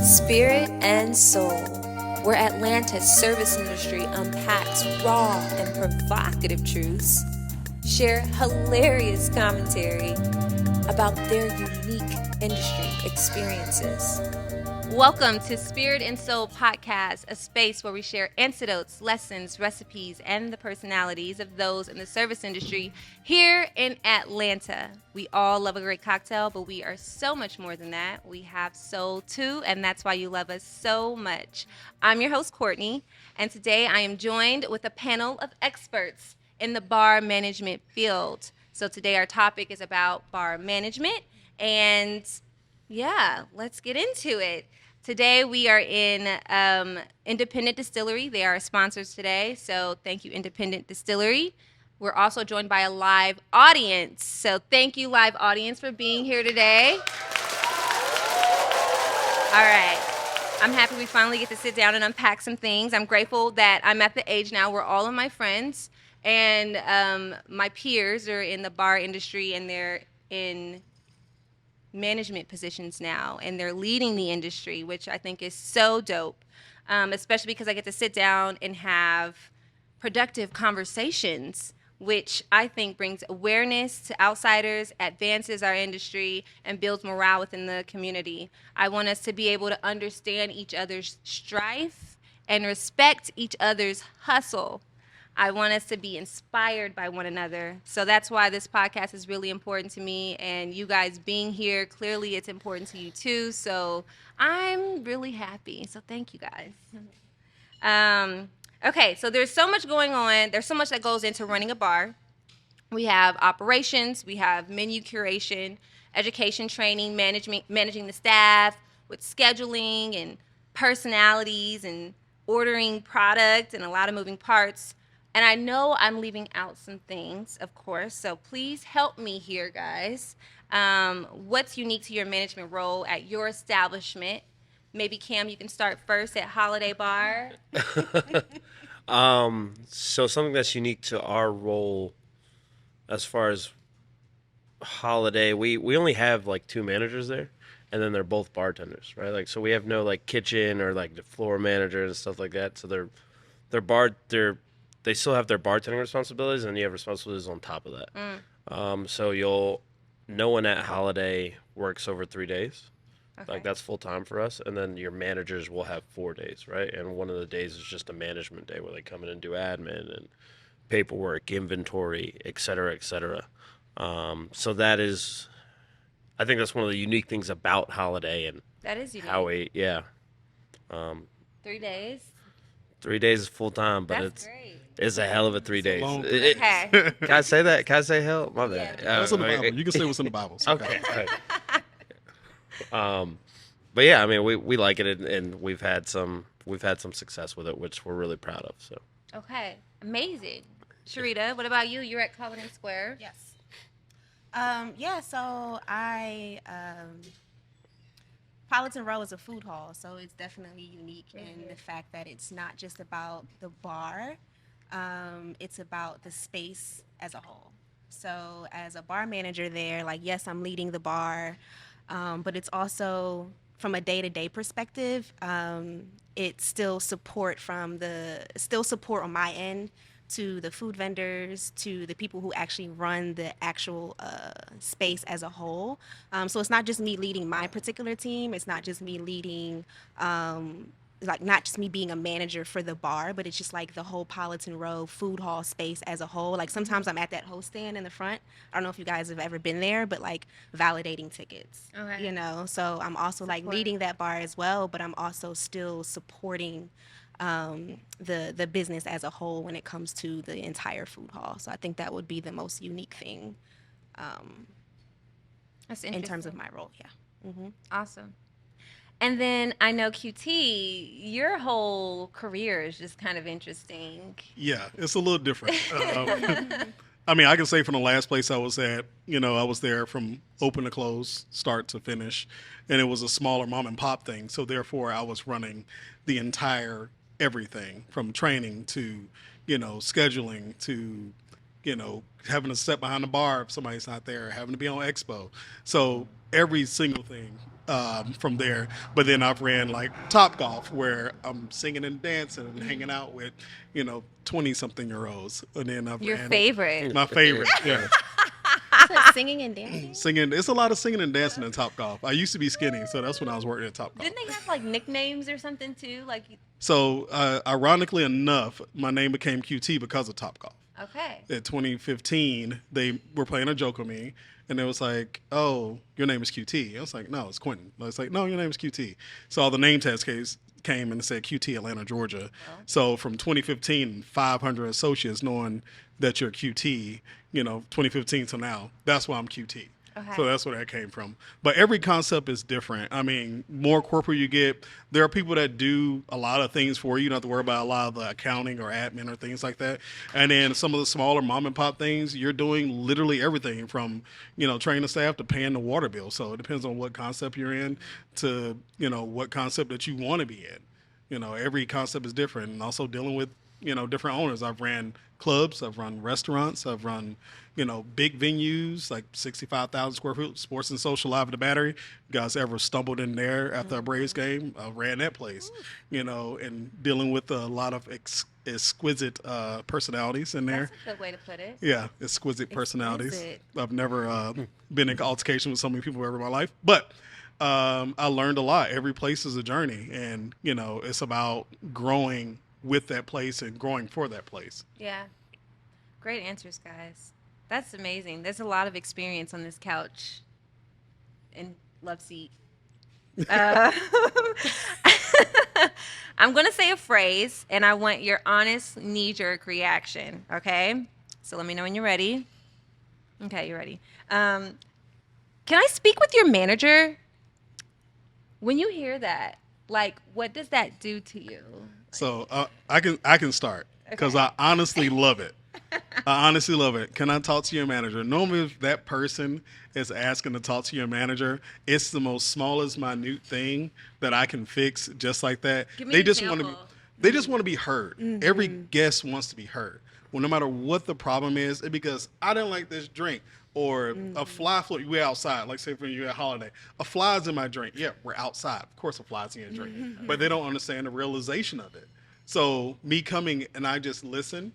Spirit and Soul, where Atlanta's service industry unpacks raw and provocative truths, share hilarious commentary about their unique industry experiences. Welcome to Spirit and Soul Podcast, a space where we share anecdotes, lessons, recipes, and the personalities of those in the service industry here in Atlanta. We all love a great cocktail, but we are so much more than that. We have soul too, and that's why you love us so much. I'm your host, Courtney, and today I am joined with a panel of experts in the bar management field. So today our topic is about bar management, and yeah, let's get into it. Today we are in Independent Distillery. They are our sponsors today, so thank you, Independent Distillery. We're also joined by a live audience, so thank you, live audience, for being here today. All right. I'm happy we finally get to sit down and unpack some things. I'm grateful that I'm at the age now where all of my friends and my peers are in the bar industry, and they're in management positions now, and they're leading the industry, which I think is so dope, especially because I get to sit down and have productive conversations, which I think brings awareness to outsiders, advances our industry, and builds morale within the community. I want us to be able to understand each other's strife and respect each other's hustle. I want us to be inspired by one another. So that's why this podcast is really important to me. And you guys being here, clearly it's important to you too. So I'm really happy. So thank you guys. Okay, so there's so much going on. There's so much that goes into running a bar. We have operations, we have menu curation, education, training, managing the staff with scheduling and personalities and ordering product and a lot of moving parts. And I know I'm leaving out some things, of course, so please help me here, guys. What's unique to your management role at your establishment? Maybe, Cam, you can start first at Holiday Bar. So something that's unique to our role as far as Holiday, we only have like two managers there, and then they're both bartenders, right? Like, so we have no like kitchen or like the floor manager and stuff like that. So they still have their bartending responsibilities, and you have responsibilities on top of that. So no one at Holiday works over 3 days. Okay. Like, that's full time for us. And then your managers will have 4 days, right? And one of the days is just a management day where they come in and do admin and paperwork, inventory, et cetera, et cetera. So that is, I think that's one of the unique things about Holiday, and that is unique. 3 days? 3 days is full time, but that's great. It's a hell of a 3 days. Okay. Can I say that? Can I say hell? My bad. Yeah. That's in the Bible. You can say what's in the Bible. So okay. But yeah, I mean, we like it, and we've had some success with it, which we're really proud of. So. Okay. Amazing. Sherita, what about you? You're at Camaran Square. Yes. So I Politan Row is a food hall, so it's definitely unique in the fact that it's not just about the bar. It's about the space as a whole. So as a bar manager there, like, yes, I'm leading the bar, but it's also from a day-to-day perspective, it's still support on my end to the food vendors, to the people who actually run the actual space as a whole. So it's not just me leading my particular team. It's not just me leading not just me being a manager for the bar, but it's just like the whole Politan Row food hall space as a whole. Like, sometimes I'm at that host stand in the front. I don't know if you guys have ever been there, but like validating tickets, so I'm also like leading that bar as well, but I'm also still supporting the business as a whole when it comes to the entire food hall. So I think that would be the most unique thing That's in terms of my role. Yeah. Mm-hmm. Awesome. And then I know, QT, your whole career is just kind of interesting. Yeah, it's a little different. I mean, I can say from the last place I was at, I was there from open to close, start to finish, and it was a smaller mom and pop thing. So therefore, I was running the entire everything from training to, scheduling to, having to sit behind the bar if somebody's not there, having to be on expo. So every single thing from there. But then I've ran like Top Golf, where I'm singing and dancing and hanging out with 20-something-year-olds. And then I've Your ran favorite. my favorite, yeah. So singing and dancing. Singing. It's a lot of singing and dancing in Top Golf. I used to be skinny, so that's when I was working at Top Golf. Didn't they have like nicknames or something too? Like, So, ironically enough, my name became QT because of Top Golf. okay. In 2015, they were playing a joke on me, and it was like, "Oh, your name is QT." I was like, "No, it's Quentin." I was like, "No, your name is QT." So all the name tags came and it said QT Atlanta, Georgia. So from 2015, 500 associates knowing that you're QT, 2015 to now, that's why I'm QT. Okay. So that's where that came from. But every concept is different. I mean, more corporate you get, there are people that do a lot of things for you. You don't have to worry about a lot of the accounting or admin or things like that. And then some of the smaller mom and pop things, you're doing literally everything from, training the staff to paying the water bill. So it depends on what concept you're in to, what concept that you want to be in. Every concept is different. And also dealing with, different owners. I've ran clubs, I've run restaurants, I've run, big venues like 65,000 square foot, Sports and Social Live at the Battery. You guys ever stumbled in there after a Braves game? I ran that place, and dealing with a lot of exquisite personalities in there. That's a good way to put it. Yeah, exquisite personalities. Exquisite. I've never been in altercation with so many people ever in my life, but I learned a lot. Every place is a journey, and it's about growing with that place and growing for that place. Yeah. Great answers, guys. That's amazing. There's a lot of experience on this couch and love seat. I'm going to say a phrase, and I want your honest, knee-jerk reaction, okay? So let me know when you're ready. Okay, you're ready. Can I speak with your manager? When you hear that, like, what does that do to you? So I can start because I honestly love it. I honestly love it. Can I talk to your manager? Normally, if that person is asking to talk to your manager, it's the most smallest, minute thing that I can fix just like that. Give me They an just want to example. they just want to be heard. Every guest wants to be heard. Well, no matter what the problem is, it's because I didn't like this drink. Or a fly float, we're outside. Like say for you at Holiday, a fly's in my drink. Yeah, we're outside. Of course a fly's in your drink. But they don't understand the realization of it. So me coming and I just listen,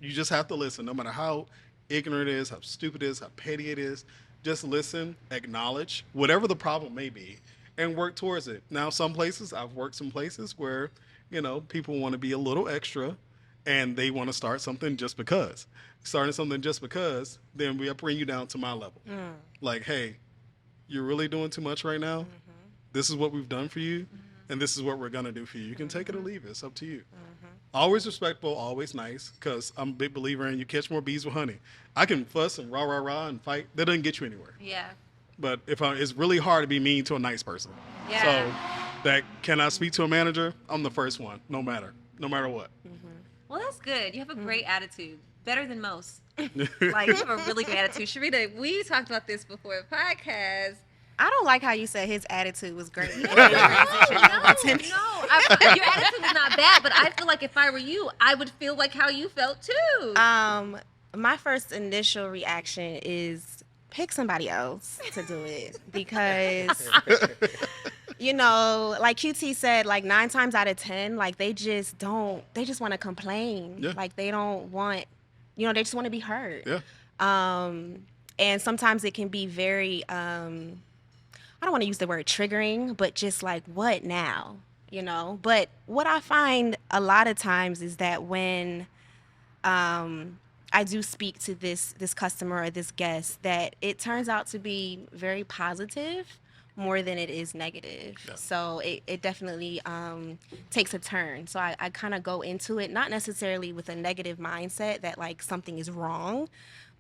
you just have to listen. No matter how ignorant it is, how stupid it is, how petty it is, just listen, acknowledge whatever the problem may be, and work towards it. Now I've worked some places where, people want to be a little extra and they want to start something just because. Starting something just because, then we bring you down to my level. Like, hey, you're really doing too much right now. This is what we've done for you, and this is what we're going to do for you. You can take it or leave it. It's up to you. Always respectful, always nice, because I'm a big believer in you catch more bees with honey. I can fuss and rah and fight. That doesn't get you anywhere. Yeah. But it's really hard to be mean to a nice person. Yeah. So can I speak to a manager? I'm the first one, no matter what. Well, that's good. You have a great attitude. Better than most. Like, you have a really great attitude. Sherita, we talked about this before the podcast. I don't like how you said his attitude was great. No, your attitude was not bad, but I feel like if I were you, I would feel like how you felt too. My first initial reaction is pick somebody else to do it because, like QT said, like 9 times out of 10, like they just want to complain. Yeah. Like they don't want, they just want to be heard. Yeah. And sometimes it can be very, I don't want to use the word triggering, but just like, what now? But what I find a lot of times is that when I do speak to this customer or this guest, that it turns out to be very positive more than it is negative. Yeah. So it definitely takes a turn. So I kind of go into it, not necessarily with a negative mindset that like something is wrong,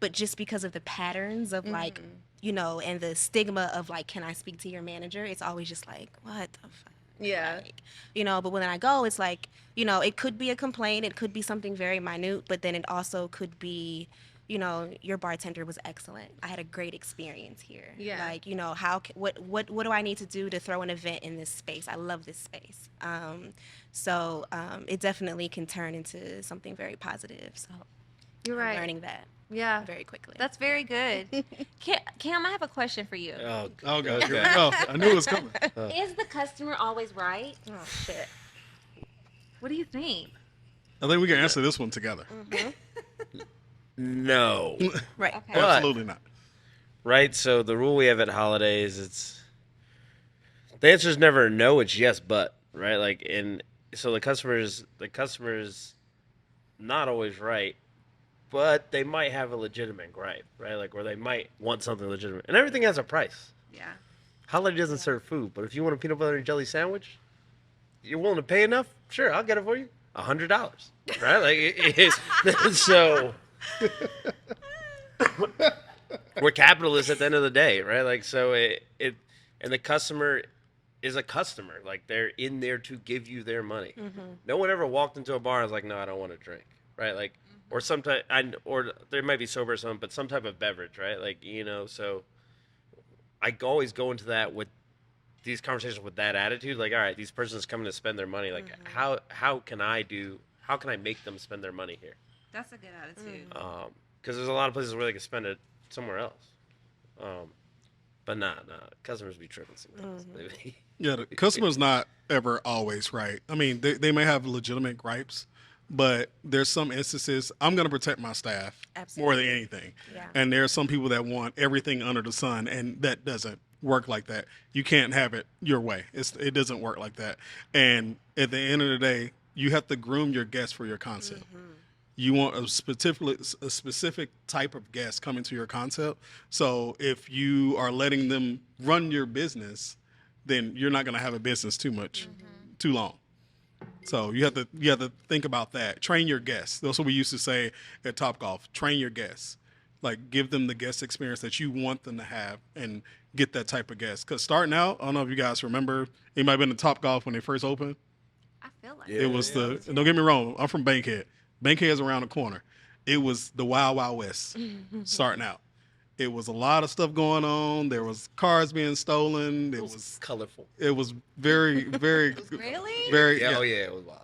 but just because of the patterns of like, and the stigma of like, can I speak to your manager? It's always just like, what the fuck? Yeah. Like, but when I go, it's like, it could be a complaint. It could be something very minute, but then it also could be, your bartender was excellent. I had a great experience here. Yeah. Like, what do I need to do to throw an event in this space? I love this space. So it definitely can turn into something very positive. So You're right. I'm learning that. Yeah. very quickly. That's very good. Cam, I have a question for you. Oh, Oh God, here we go. I knew it was coming. Is the customer always right? Oh shit. What do you think? I think we can answer this one together. no. Right. Okay. But- Absolutely not. Right? So the rule we have at holidays, the answer is never no, it's yes, but, right? Like, so the customer's not always right, but they might have a legitimate gripe, right? Like, or they might want something legitimate. And everything has a price. Yeah. Holiday doesn't serve food, but if you want a peanut butter and jelly sandwich, you're willing to pay enough? Sure, I'll get it for you. $100, right? Like, so we're capitalists at the end of the day, right? Like, so and the customer is a customer. Like, they're in there to give you their money. No one ever walked into a bar and was like, no, I don't want to drink, right? Like, or or there might be sober or something, but some type of beverage, right? Like, so I always go into that with these conversations with that attitude. Like, all right, these persons coming to spend their money. Like, how can I make them spend their money here? That's a good attitude. Because there's a lot of places where they can spend it somewhere else. But nah, customers be tripping sometimes. Yeah, the customer's not ever always right. I mean, they may have legitimate gripes, but there's some instances I'm going to protect my staff more than anything. Yeah. And there are some people that want everything under the sun, and that doesn't work like that. You can't have it your way. It doesn't work like that. And at the end of the day, you have to groom your guests for your concept. You want a specific type of guest coming to your concept. So if you are letting them run your business, then you're not going to have a business too long. So you have to think about that. Train your guests. That's what we used to say at Topgolf. Train your guests. Like, give them the guest experience that you want them to have, and get that type of guest. Because starting out, I don't know if you guys remember, anybody been to Topgolf when they first opened? I feel like It was don't get me wrong, I'm from Bankhead. Bankhead's around the corner. It was the Wild Wild West starting out. It was a lot of stuff going on. There was cars being stolen. It was colorful. It was very, very, really? very, Oh yeah, it was wild.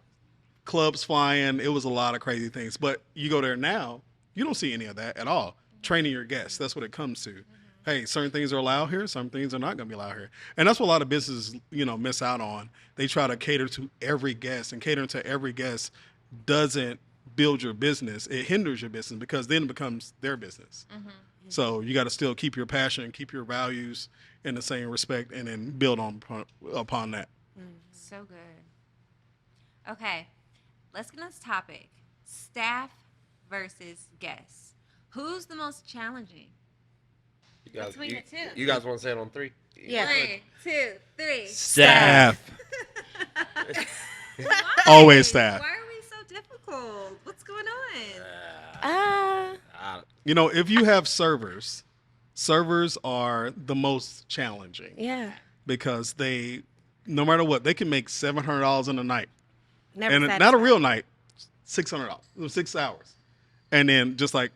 clubs flying. It was a lot of crazy things. But you go there now, you don't see any of that at all. Training your guests, that's what it comes to. Hey, certain things are allowed here, some things are not going to be allowed here. And that's what a lot of businesses, miss out on. They try to cater to every guest, and catering to every guest doesn't build your business. It hinders your business, because then it becomes their business. So you got to still keep your passion, keep your values in the same respect, and then build upon that. So good. Okay, let's get on this topic. Staff versus guests. Who's the most challenging? Between the two. You guys want to say it on 3? Yeah. 1, 2, 3. Staff. Why? Always staff. Why are we so difficult? What's going on? If you have servers are the most challenging. Yeah. Because they, no matter what, they can make $700 in a night. Never and satisfied. not a real night, $600, 6 hours. And then just said,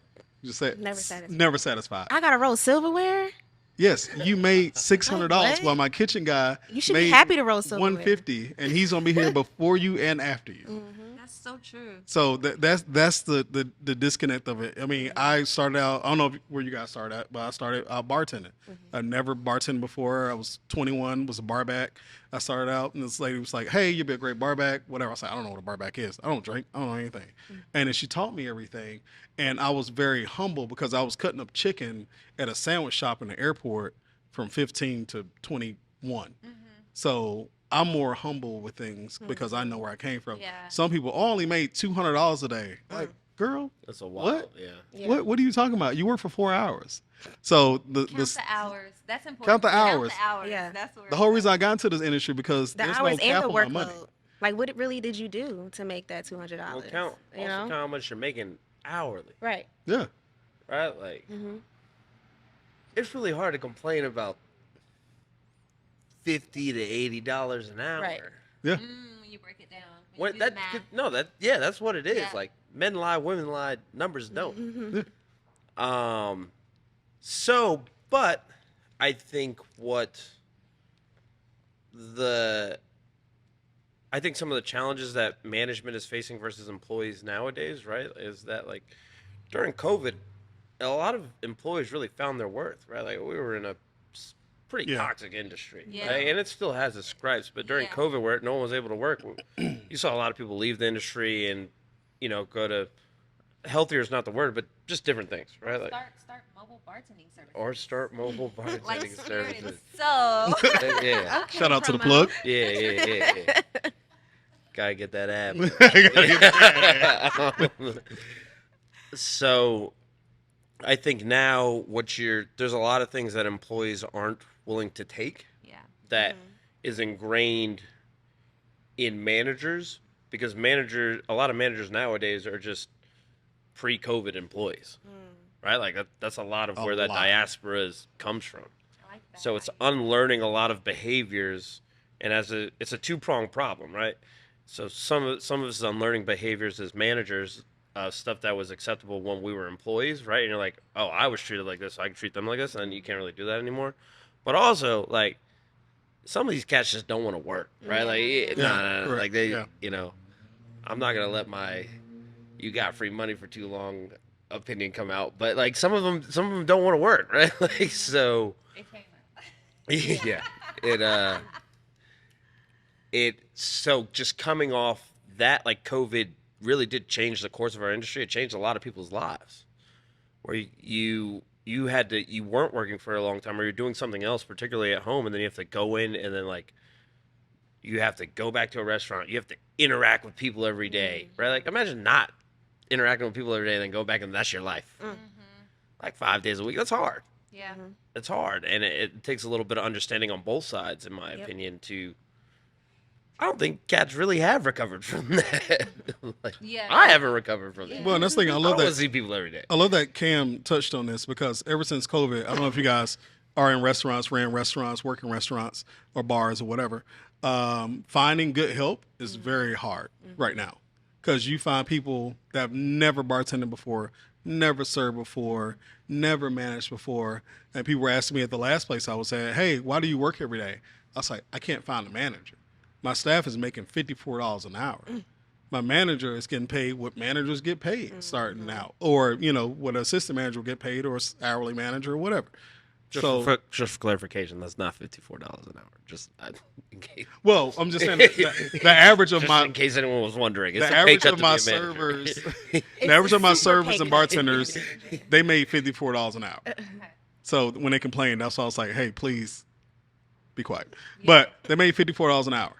never satisfied. I gotta roll silverware. Yes, you made $600 What? while my kitchen guy You should made be happy to roll silverware. $150, and he's gonna be here before you and after you. That's so true. So that's the disconnect of it. I mean, I started out, I don't know where you guys started at, but I started out bartending. I never bartended before. I was 21, was a bar back. I started out, and this lady was like, hey, you'd be a great bar back, whatever. I said, I don't know what a bar back is. I don't drink. I don't know anything. And then she taught me everything, and I was very humble because I was cutting up chicken at a sandwich shop in the airport from 15 to 21. So I'm more humble with things because I know where I came from. Yeah. Some people only made $200 a day. Like, girl, That's a wild. What? Yeah. what are you talking about? You work for 4 hours. So Count the hours. That's important. Count the hours. Count the hours. Yeah. That's what the whole reason I got into this industry because The there's hours no cap and the on my money. workload. Like, what really did you do to make that $200? Well, count how much you're making hourly, Right. Yeah. right? Like, it's really hard to complain about $50 to $80 an hour. Right. Yeah. When you break it down. When you What do the that math. that's what it is. Yeah. Like, men lie, women lie, numbers don't. But I think some of the challenges that management is facing versus employees nowadays, right, is that, like, during COVID, a lot of employees really found their worth, right? Like we were in a pretty toxic industry, Yeah. right? And it still has its stripes. But during COVID, where no one was able to work, you saw a lot of people leave the industry and, go to healthier is not the word, but just different things, right? Like, Start mobile bartending services. or start mobile bartending Like services. So. Yeah, Shout out to the plug. yeah. Gotta get that app. So, I think now there's a lot of things that employees aren't willing to take. Yeah. That is ingrained in managers, because a lot of managers nowadays are just pre-COVID employees, right? Like that's a lot of where that diaspora comes from. I like that. So it's unlearning a lot of behaviors, and it's a two-pronged problem, right? So some of us is unlearning behaviors as managers, stuff that was acceptable when we were employees, right? And you're like, oh, I was treated like this, so I can treat them like this, and you can't really do that anymore. But also, like, some of these cats just don't want to work, right? Like, like they, I'm not gonna let my "you got free money for too long" opinion come out, but like some of them don't want to work, right? Like, so yeah, so just coming off that, like, COVID really did change the course of our industry. It changed a lot of people's lives, where you weren't working for a long time, or you're doing something else, particularly at home, and then you have to go in, and then like you have to go back to a restaurant. You have to interact with people every day, right? Like, imagine not interacting with people every day and then go back and that's your life. Like 5 days a week. That's hard. Yeah. It's hard, and it takes a little bit of understanding on both sides, in my opinion, to. I don't think cats really have recovered from that. Like, I haven't recovered from that. Well, and that's the thing. I I love don't that. see people every day. I love that Cam touched on this, because ever since COVID, I don't know if you guys are in restaurants, ran restaurants, work in restaurants or bars or whatever. Finding good help is very hard right now, because you find people that have never bartended before, never served before, never managed before. And people were asking me at the last place I was at, hey, why do you work every day? I was like, I can't find a manager. My staff is making $54 an hour. My manager is getting paid what managers get paid starting out, or what an assistant manager will get paid, or hourly manager or whatever. Just for clarification, that's not $54 an hour. Just in case. Well, I'm just saying the average of in case anyone was wondering, it's the a pay average cut of to my be a manager. servers, the average of my servers and bartenders, they made $54 an hour. So when they complained, that's why I was like, hey, please be quiet. But they made $54 an hour,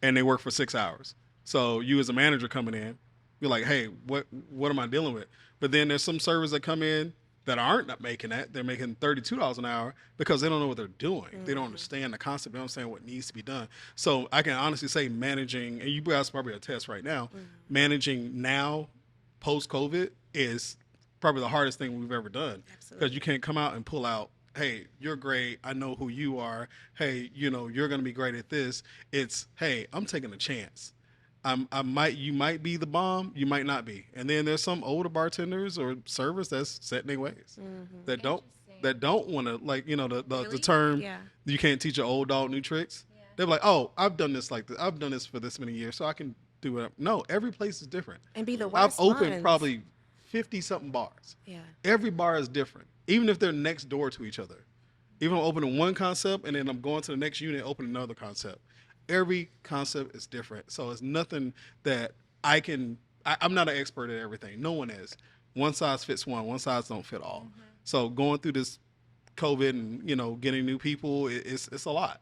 and they work for 6 hours. So you as a manager coming in, you're like, hey, what am I dealing with? But then there's some servers that come in that aren't not making that. They're making $32 an hour because they don't know what they're doing. They don't understand the concept. They don't understand what needs to be done. So I can honestly say managing, and you guys probably attest right now, managing now post-COVID is probably the hardest thing we've ever done. Because you can't come out and pull out, hey, you're great. I know who you are. Hey, you're going to be great at this. It's, hey, I'm taking a chance. You might be the bomb, you might not be. And then there's some older bartenders or servers that's set in their ways that don't want to, like, the term, you can't teach an old dog new tricks. They're like, oh, I've done this like this. I've done this for this many years, so I can do it. No, every place is different. And be the worst I've opened ones. probably 50 something bars. Yeah. Every bar is different, even if they're next door to each other. Even I'm opening one concept and then I'm going to the next unit, opening another concept. Every concept is different. So it's nothing that I'm not an expert at everything. No one is. One size fits one size don't fit all. So going through this COVID and, getting new people, it's a lot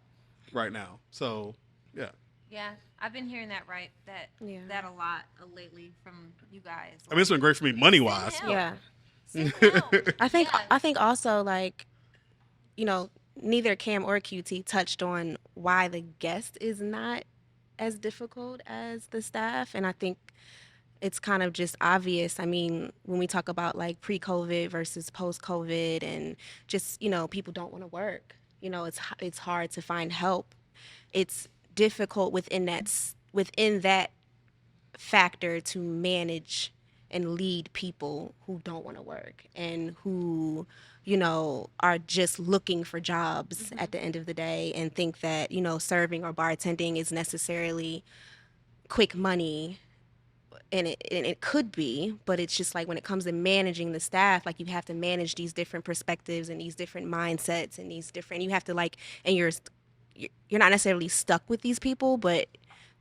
right now. So, yeah. Yeah, I've been hearing that that a lot lately from you guys. I mean, it's been great for me money-wise. Yeah. Send help. I think also, like, neither Cam or QT touched on why the guest is not as difficult as the staff. And I think it's kind of just obvious. I mean, when we talk about like pre-COVID versus post-COVID and just, people don't want to work, it's hard to find help. It's difficult within that factor to manage and lead people who don't want to work and who are just looking for jobs at the end of the day and think that, serving or bartending is necessarily quick money and it could be, but it's just like when it comes to managing the staff, like you have to manage these different perspectives and these different mindsets and these different, you have to like, and you're not necessarily stuck with these people, but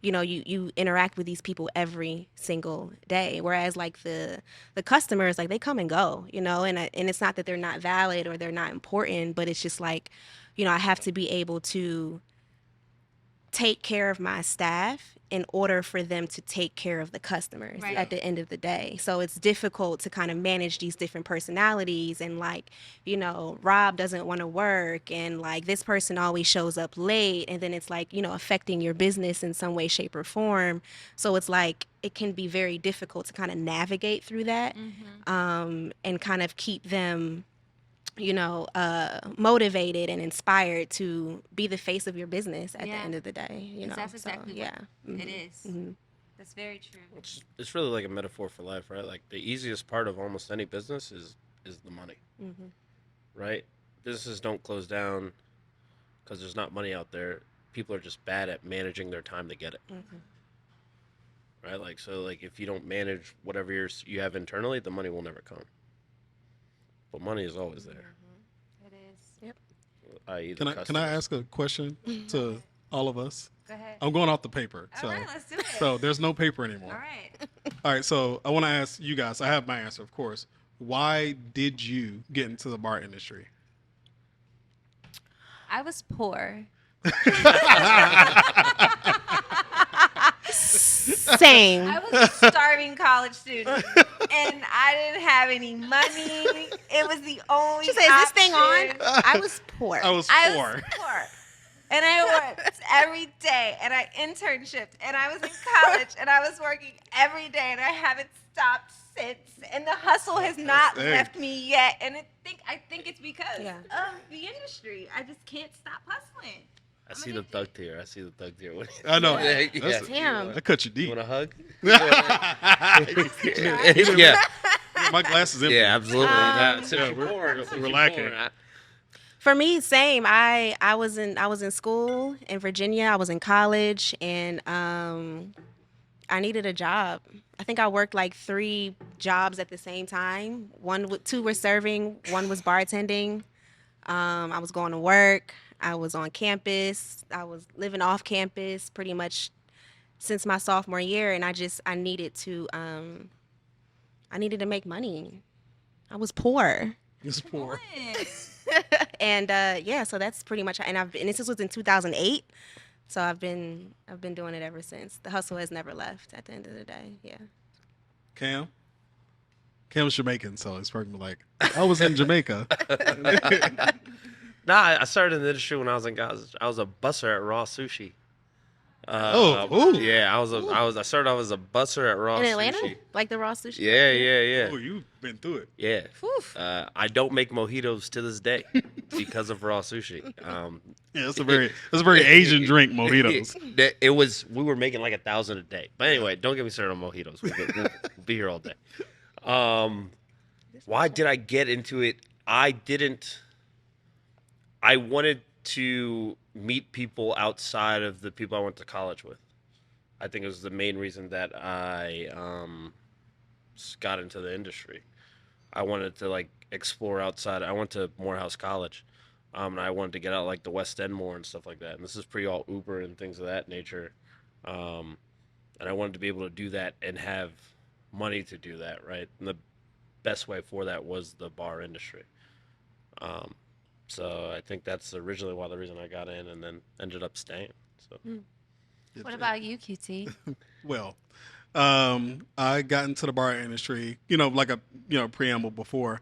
you know, you interact with these people every single day. Whereas like the customers, like they come and go, you know, and it's not that they're not valid or they're not important, but it's just like, you know, I have to be able to take care of my staff in order for them to take care of the customers at the end of the day. So it's difficult to kind of manage these different personalities, and like, you know, Rob doesn't want to work, and like this person always shows up late, and then it's like, you know, affecting your business in some way, shape, or form. So it's like it can be very difficult to kind of navigate through that, and kind of keep them, you know, motivated and inspired to be the face of your business at the end of the day. You know, that's exactly what it is. That's very true. It's really like a metaphor for life, right? Like the easiest part of almost any business is the money, right? Businesses don't close down because there's not money out there. People are just bad at managing their time to get it. Right? Like, so like if you don't manage whatever you have internally, the money will never come. But money is always there. It is. Yep. I.e. Can I ask a question to all of us? Go ahead. I'm going off the paper. All right, let's do it. So there's no paper anymore. All right. All right, so I want to ask you guys. I have my answer, of course. Why did you get into the bar industry? I was poor. Same. I was a starving college student, and I didn't have any money. It was the only. She said, "Is this thing on?" option. I was poor. I was I poor. was poor. And I worked every day, and I internshiped, and I was in college, and I was working every day, and I haven't stopped since. And the hustle has not left me yet. And I think it's because of the industry. I just can't stop hustling. I see the thug tier. I know. Damn. I cut you You deep. want a hug? Yeah. My glass is empty. Yeah, absolutely. We're lacking. For me, same. I was in school in Virginia. I was in college, and I needed a job. I think I worked like 3 jobs at the same time. 2 were serving, 1 was bartending. I was going to work. I was on campus. I was living off campus pretty much since my sophomore year, and I needed to make money. I was poor. It's poor. And so that's pretty much. And this was in 2008, so I've been doing it ever since. The hustle has never left. At the end of the day, yeah. Cam's Jamaican, so it's probably like I was in Jamaica. Nah, I started in the industry when I was in college. I was a busser at Raw Sushi. Yeah, I started off as a busser at Raw In Atlanta, Sushi. like the Raw Sushi. Yeah. Oh, you've been through it. Yeah. I don't make mojitos to this day because of Raw Sushi. Yeah, that's a very Asian drink, mojitos. We were making like 1,000 a day. But anyway, don't get me started on mojitos. We'll be here all day. Why did I get into it? I wanted to meet people outside of the people I went to college with. I think it was the main reason that I got into the industry. I wanted to like explore outside. I went to Morehouse College, and I wanted to get out like the West End more and stuff like that. And this is pre all Uber and things of that nature. And I wanted to be able to do that and have money to do that, right? And the best way for that was the bar industry. So I think that's originally the reason I got in, and then ended up staying. So. What about you, QT? Well, I got into the bar industry, like a preamble before.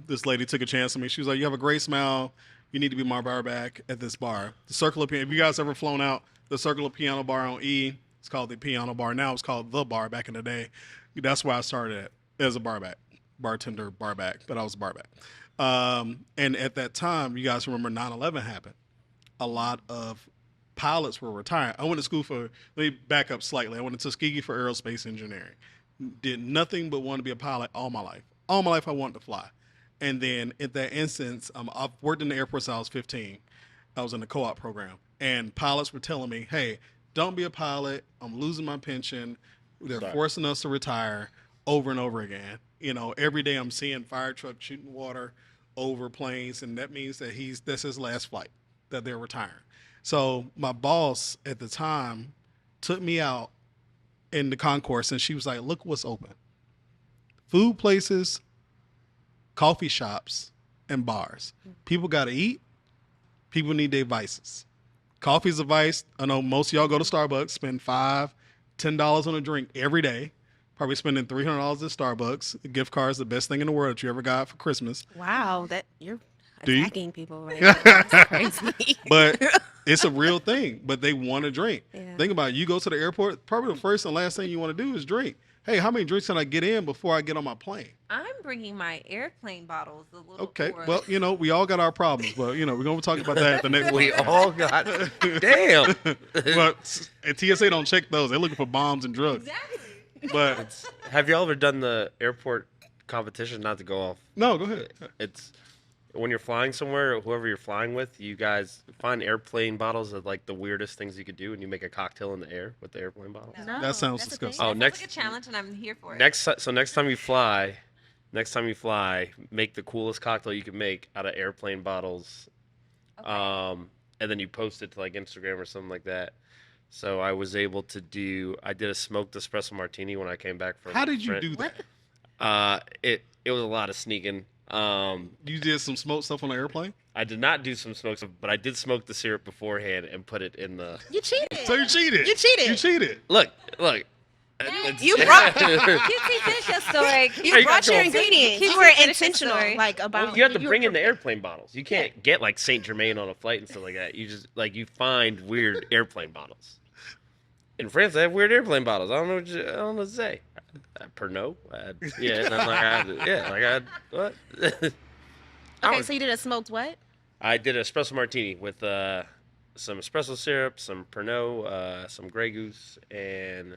This lady took a chance on me. She was like, "You have a great smile. You need to be my bar back at this bar." The Circle of Piano. Have you guys ever flown out the Circle of Piano Bar on E? It's called the Piano Bar. Now it's called the Bar back in the day. That's where I started as a bartender, bar back, but I was a bar back. And at that time, you guys remember 9/11 happened. A lot of pilots were retiring. I went to school let me back up slightly. I went to Tuskegee for aerospace engineering. Did nothing but want to be a pilot all my life. All my life I wanted to fly. And then at that instance, I've worked in the airport since I was 15. I was in the co-op program. And pilots were telling me, "Hey, don't be a pilot. I'm losing my pension. They're Sorry. forcing us to retire over and over again. Every day I'm seeing fire trucks shooting water over planes, and that means that that's his last flight that they're retiring. So my boss at the time took me out in the concourse, and she was like, "Look what's open: food places, coffee shops, and bars. People got to eat. People need their vices. Coffee's a vice. I know most of y'all go to Starbucks, spend $5-10 on a drink every day. Probably spending $300 at Starbucks. A gift card is the best thing in the world that you ever got for Christmas. Wow, that you're Do you? attacking people right now. That's crazy. But it's a real thing. But they want to drink. Yeah. Think about it. You go to the airport, probably the first and last thing you want to do is drink. Hey, how many drinks can I get in before I get on my plane? I'm bringing my airplane bottles a little. Okay, for- well, we all got our problems, but we're going to talk about that the next We one. all got. Damn. But at TSA don't check those. They're looking for bombs and drugs. Exactly. But Have y'all ever done the airport competition? Not to go off. no, go ahead. It's when you're flying somewhere, or whoever you're flying with, you guys find airplane bottles of like the weirdest things you could do, and you make a cocktail in the air with the airplane bottles. No, That sounds that's a thing. disgusting. Oh, Sounds next- like a challenge, and I'm here for it. Next time you fly, make the coolest cocktail you can make out of airplane bottles. Okay. And then you post it to like Instagram or something like that. So I was able to I did a smoked espresso martini when I came back from. How did you Fran- do that? It was a lot of sneaking. You did some smoked stuff on the airplane? I did not do some smokes, but I did smoke the syrup beforehand and put it in the. You cheated. So you cheated. You cheated. You cheated. Look. You brought QT, finish your story. you you brought got your your- ingredients. Keep You were finish your intentional, story. like about. Well, you have to were bring in the prepared. airplane bottles. You can't get like Saint Germain on a flight and stuff like that. You just you find weird airplane bottles. In France, they have weird airplane bottles. I don't know what to say. Pernod, yeah, and I'm what? Okay, so you did a smoked what? I did an espresso martini with some espresso syrup, some Pernod, some Grey Goose, and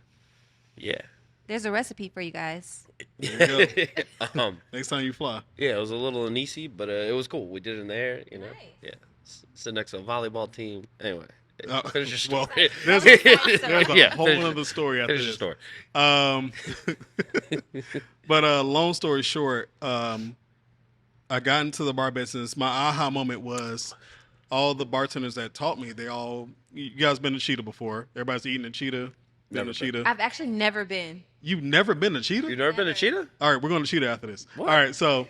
yeah. There's a recipe for you guys. There you go. Next time you fly. Yeah, it was a little uneasy, but it was cool. We did it in there, Nice. Yeah, sit next to a volleyball team. Anyway, Oh, finish your story. well, there's a Yeah, whole finish- other story after Finish your this. story. But long story short, I got into the bar business. My aha moment was all the bartenders that taught me. You guys been to Cheetah before? Everybody's eating a Cheetah. Been Never to been. Cheetah. I've actually never been. You've never been to Cheetah? You've never been to Cheetah? All right, we're going to Cheetah after this. What? All right, so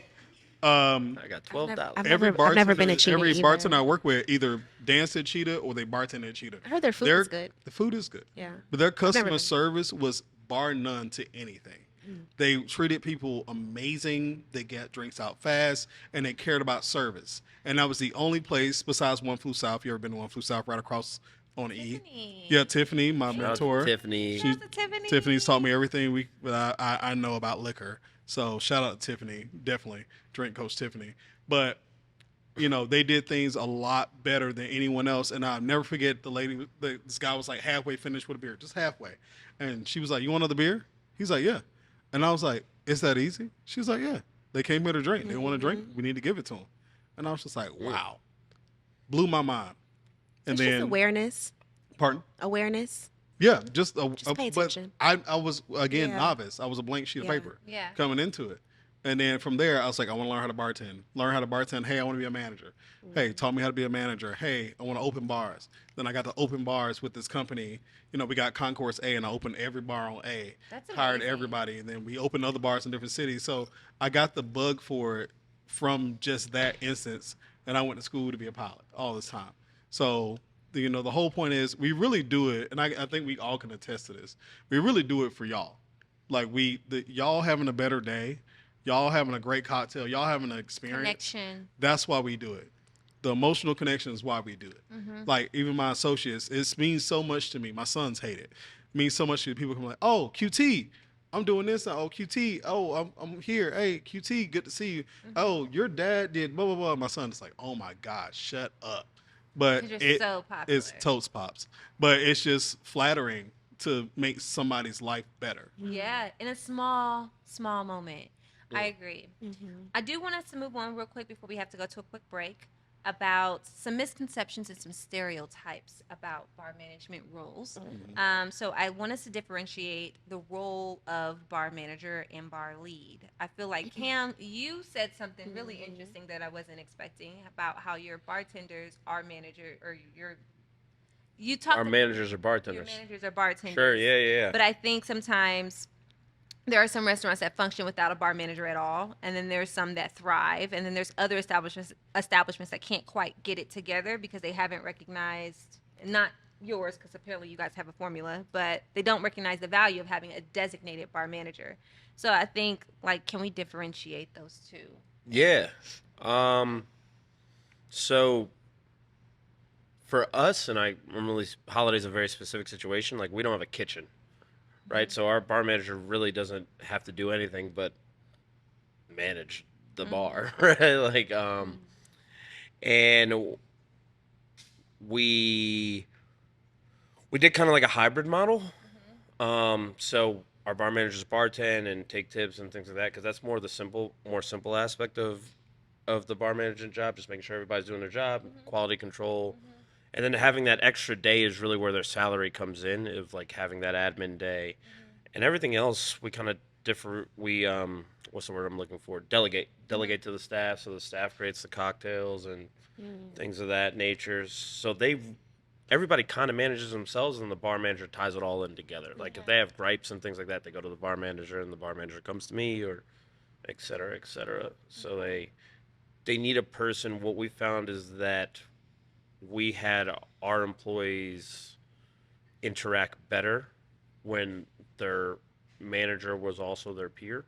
I got $12. I've every never- I've never been to Cheetah every either. bartender I work with either danced at Cheetah or they bartend at Cheetah. I heard their food is good. The food is good. Yeah. But their never customer been. service was bar none to anything. They treated people amazing. They got drinks out fast, and they cared about service. And that was the only place besides One Flew South. You ever been to One Flew South right across on E? Tiffany. Yeah, Tiffany, my Shout out to mentor. Tiffany. Shout out to Tiffany. Tiffany's taught me everything I know about liquor. So shout out to Tiffany, definitely drink coach Tiffany. But they did things a lot better than anyone else. And I'll never forget this guy was like halfway finished with a beer, just halfway. And she was like, "You want another beer?" He's like, "Yeah." And I was like, "Is that easy?" She was like, "Yeah." They came here to drink. They want to drink. We need to give it to them. And I was just like, wow. Blew my mind. And It's just then, awareness. pardon? Awareness. Yeah, just pay but attention. I was again Yeah. novice. I was a blank sheet Yeah. of paper Yeah. coming into it. And then from there, I was like, I want to learn how to bartend. Learn how to bartend. Hey, I want to be a manager. Hey, taught me how to be a manager. Hey, I want to open bars. Then I got to open bars with this company. We got Concourse A, and I opened every bar on A. That's Hired amazing. everybody, and then we opened other bars in different cities. So I got the bug for it from just that instance. And I went to school to be a pilot all this time. So the whole point is we really do it, and I think we all can attest to this. We really do it for y'all. Like y'all having a better day, y'all having a great cocktail, y'all having an experience. Connection. That's why we do it. The emotional connection is why we do it. Like even my associates, it means so much to me. My sons hate it. It means so much to people come like, "Oh, QT, I'm doing this now. Oh, QT, oh, I'm here. Hey, QT, good to see you. Oh, your dad did blah blah blah." My son's like, "Oh my God, shut up." But 'Cause you're so popular. it's totes pops. But it's just flattering to make somebody's life better. Yeah, in a small moment. I agree. Mm-hmm. I do want us to move on real quick before we have to go to a quick break. about some misconceptions and some stereotypes about bar management roles. So I want us to differentiate the role of bar manager and bar lead. I feel like Cam, you said something really interesting that I wasn't expecting about how your bartenders are manager or your you talked Our managers are bartenders. Your managers are bartenders. Sure, yeah. But I think sometimes there are some restaurants that function without a bar manager at all, and then there's some that thrive, and then there's other establishments that can't quite get it together because they haven't recognized, not yours because apparently you guys have a formula, but they don't recognize the value of having a designated bar manager. So I think, like, can we differentiate those two? Yeah. So for us, and I'm really, Holiday's a very specific situation. Like, we don't have a kitchen, right? So our bar manager really doesn't have to do anything but manage the bar, right? Like, and we did kind of like a hybrid model. So our bar managers bartend and take tips and things like that, because that's more simple aspect of the bar management job, just making sure everybody's doing their job, quality control. And then having that extra day is really where their salary comes in, of like having that admin day. And everything else we kind of differ. We what's the word I'm looking for? Delegate to the staff, so the staff creates the cocktails and things of that nature. So everybody kind of manages themselves, and the bar manager ties it all in together. Like if they have gripes and things like that, they go to the bar manager, and the bar manager comes to me, or et cetera, et cetera. So they need a person. What we found is that we had our employees interact better when their manager was also their peer,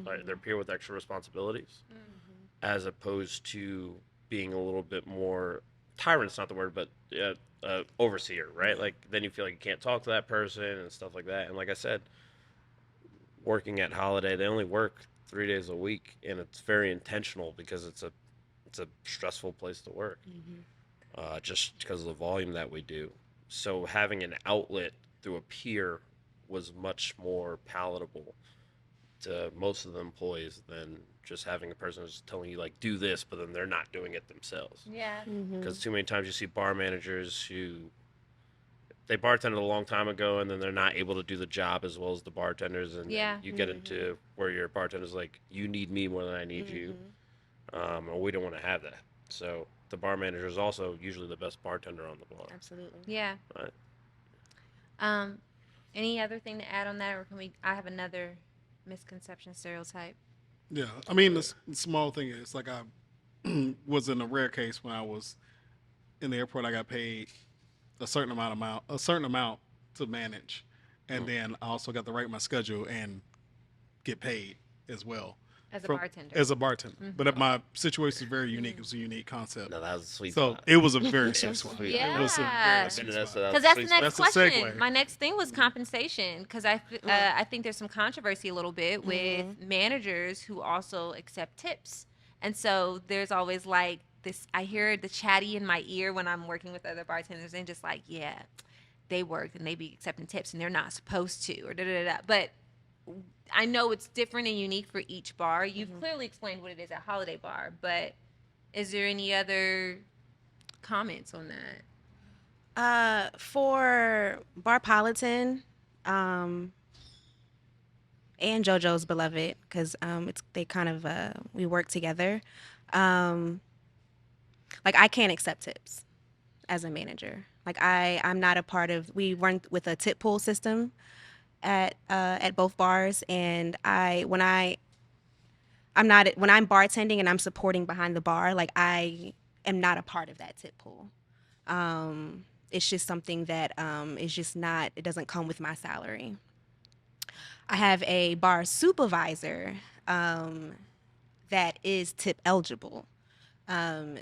like their peer with extra responsibilities, as opposed to being a little bit more tyrant's not the word, but overseer, right? Like then you feel like you can't talk to that person and stuff like that. And like I said, working at Holiday, they only work 3 days a week, and it's very intentional because it's a stressful place to work, just because of the volume that we do. So having an outlet through a peer was much more palatable to most of the employees than just having a person who's telling you like do this, but then they're not doing it themselves. Yeah. Because too many times you see bar managers who they bartended a long time ago, and then they're not able to do the job as well as the bartenders, and then you get into where your bartender's like, you need me more than I need you, and we don't want to have that. So the bar manager is also usually the best bartender on the bar. Absolutely. Yeah. Right. Any other thing to add on that, or can we? I have another misconception stereotype. Yeah, I mean, the small thing is like I was in a rare case when I was in the airport. I got paid a certain amount to manage, and then I also got to write my schedule and get paid as well. As a bartender. As a bartender. But my situation is very unique. It was a unique concept. No, that was a sweet So spot. it was a very sweet spot. Yeah. It was a very sweet That's spot. Because that's the next That's a question. segue. My next thing was compensation. Because I think there's some controversy a little bit with managers who also accept tips. And so there's always like this, I hear the chatty in my ear when I'm working with other bartenders and just like, yeah, they work and they be accepting tips and they're not supposed to, or da-da-da-da. But I know it's different and unique for each bar. You've clearly explained what it is at Holiday Bar, but is there any other comments on that? For Barpolitan, and JoJo's Beloved, because they kind of we work together. Like I can't accept tips as a manager. Like I'm not a part of. We run with a tip pool system at both bars, and when I'm bartending and I'm supporting behind the bar, like I am not a part of that tip pool. It's just something that is just not. It doesn't come with my salary. I have a bar supervisor that is tip eligible.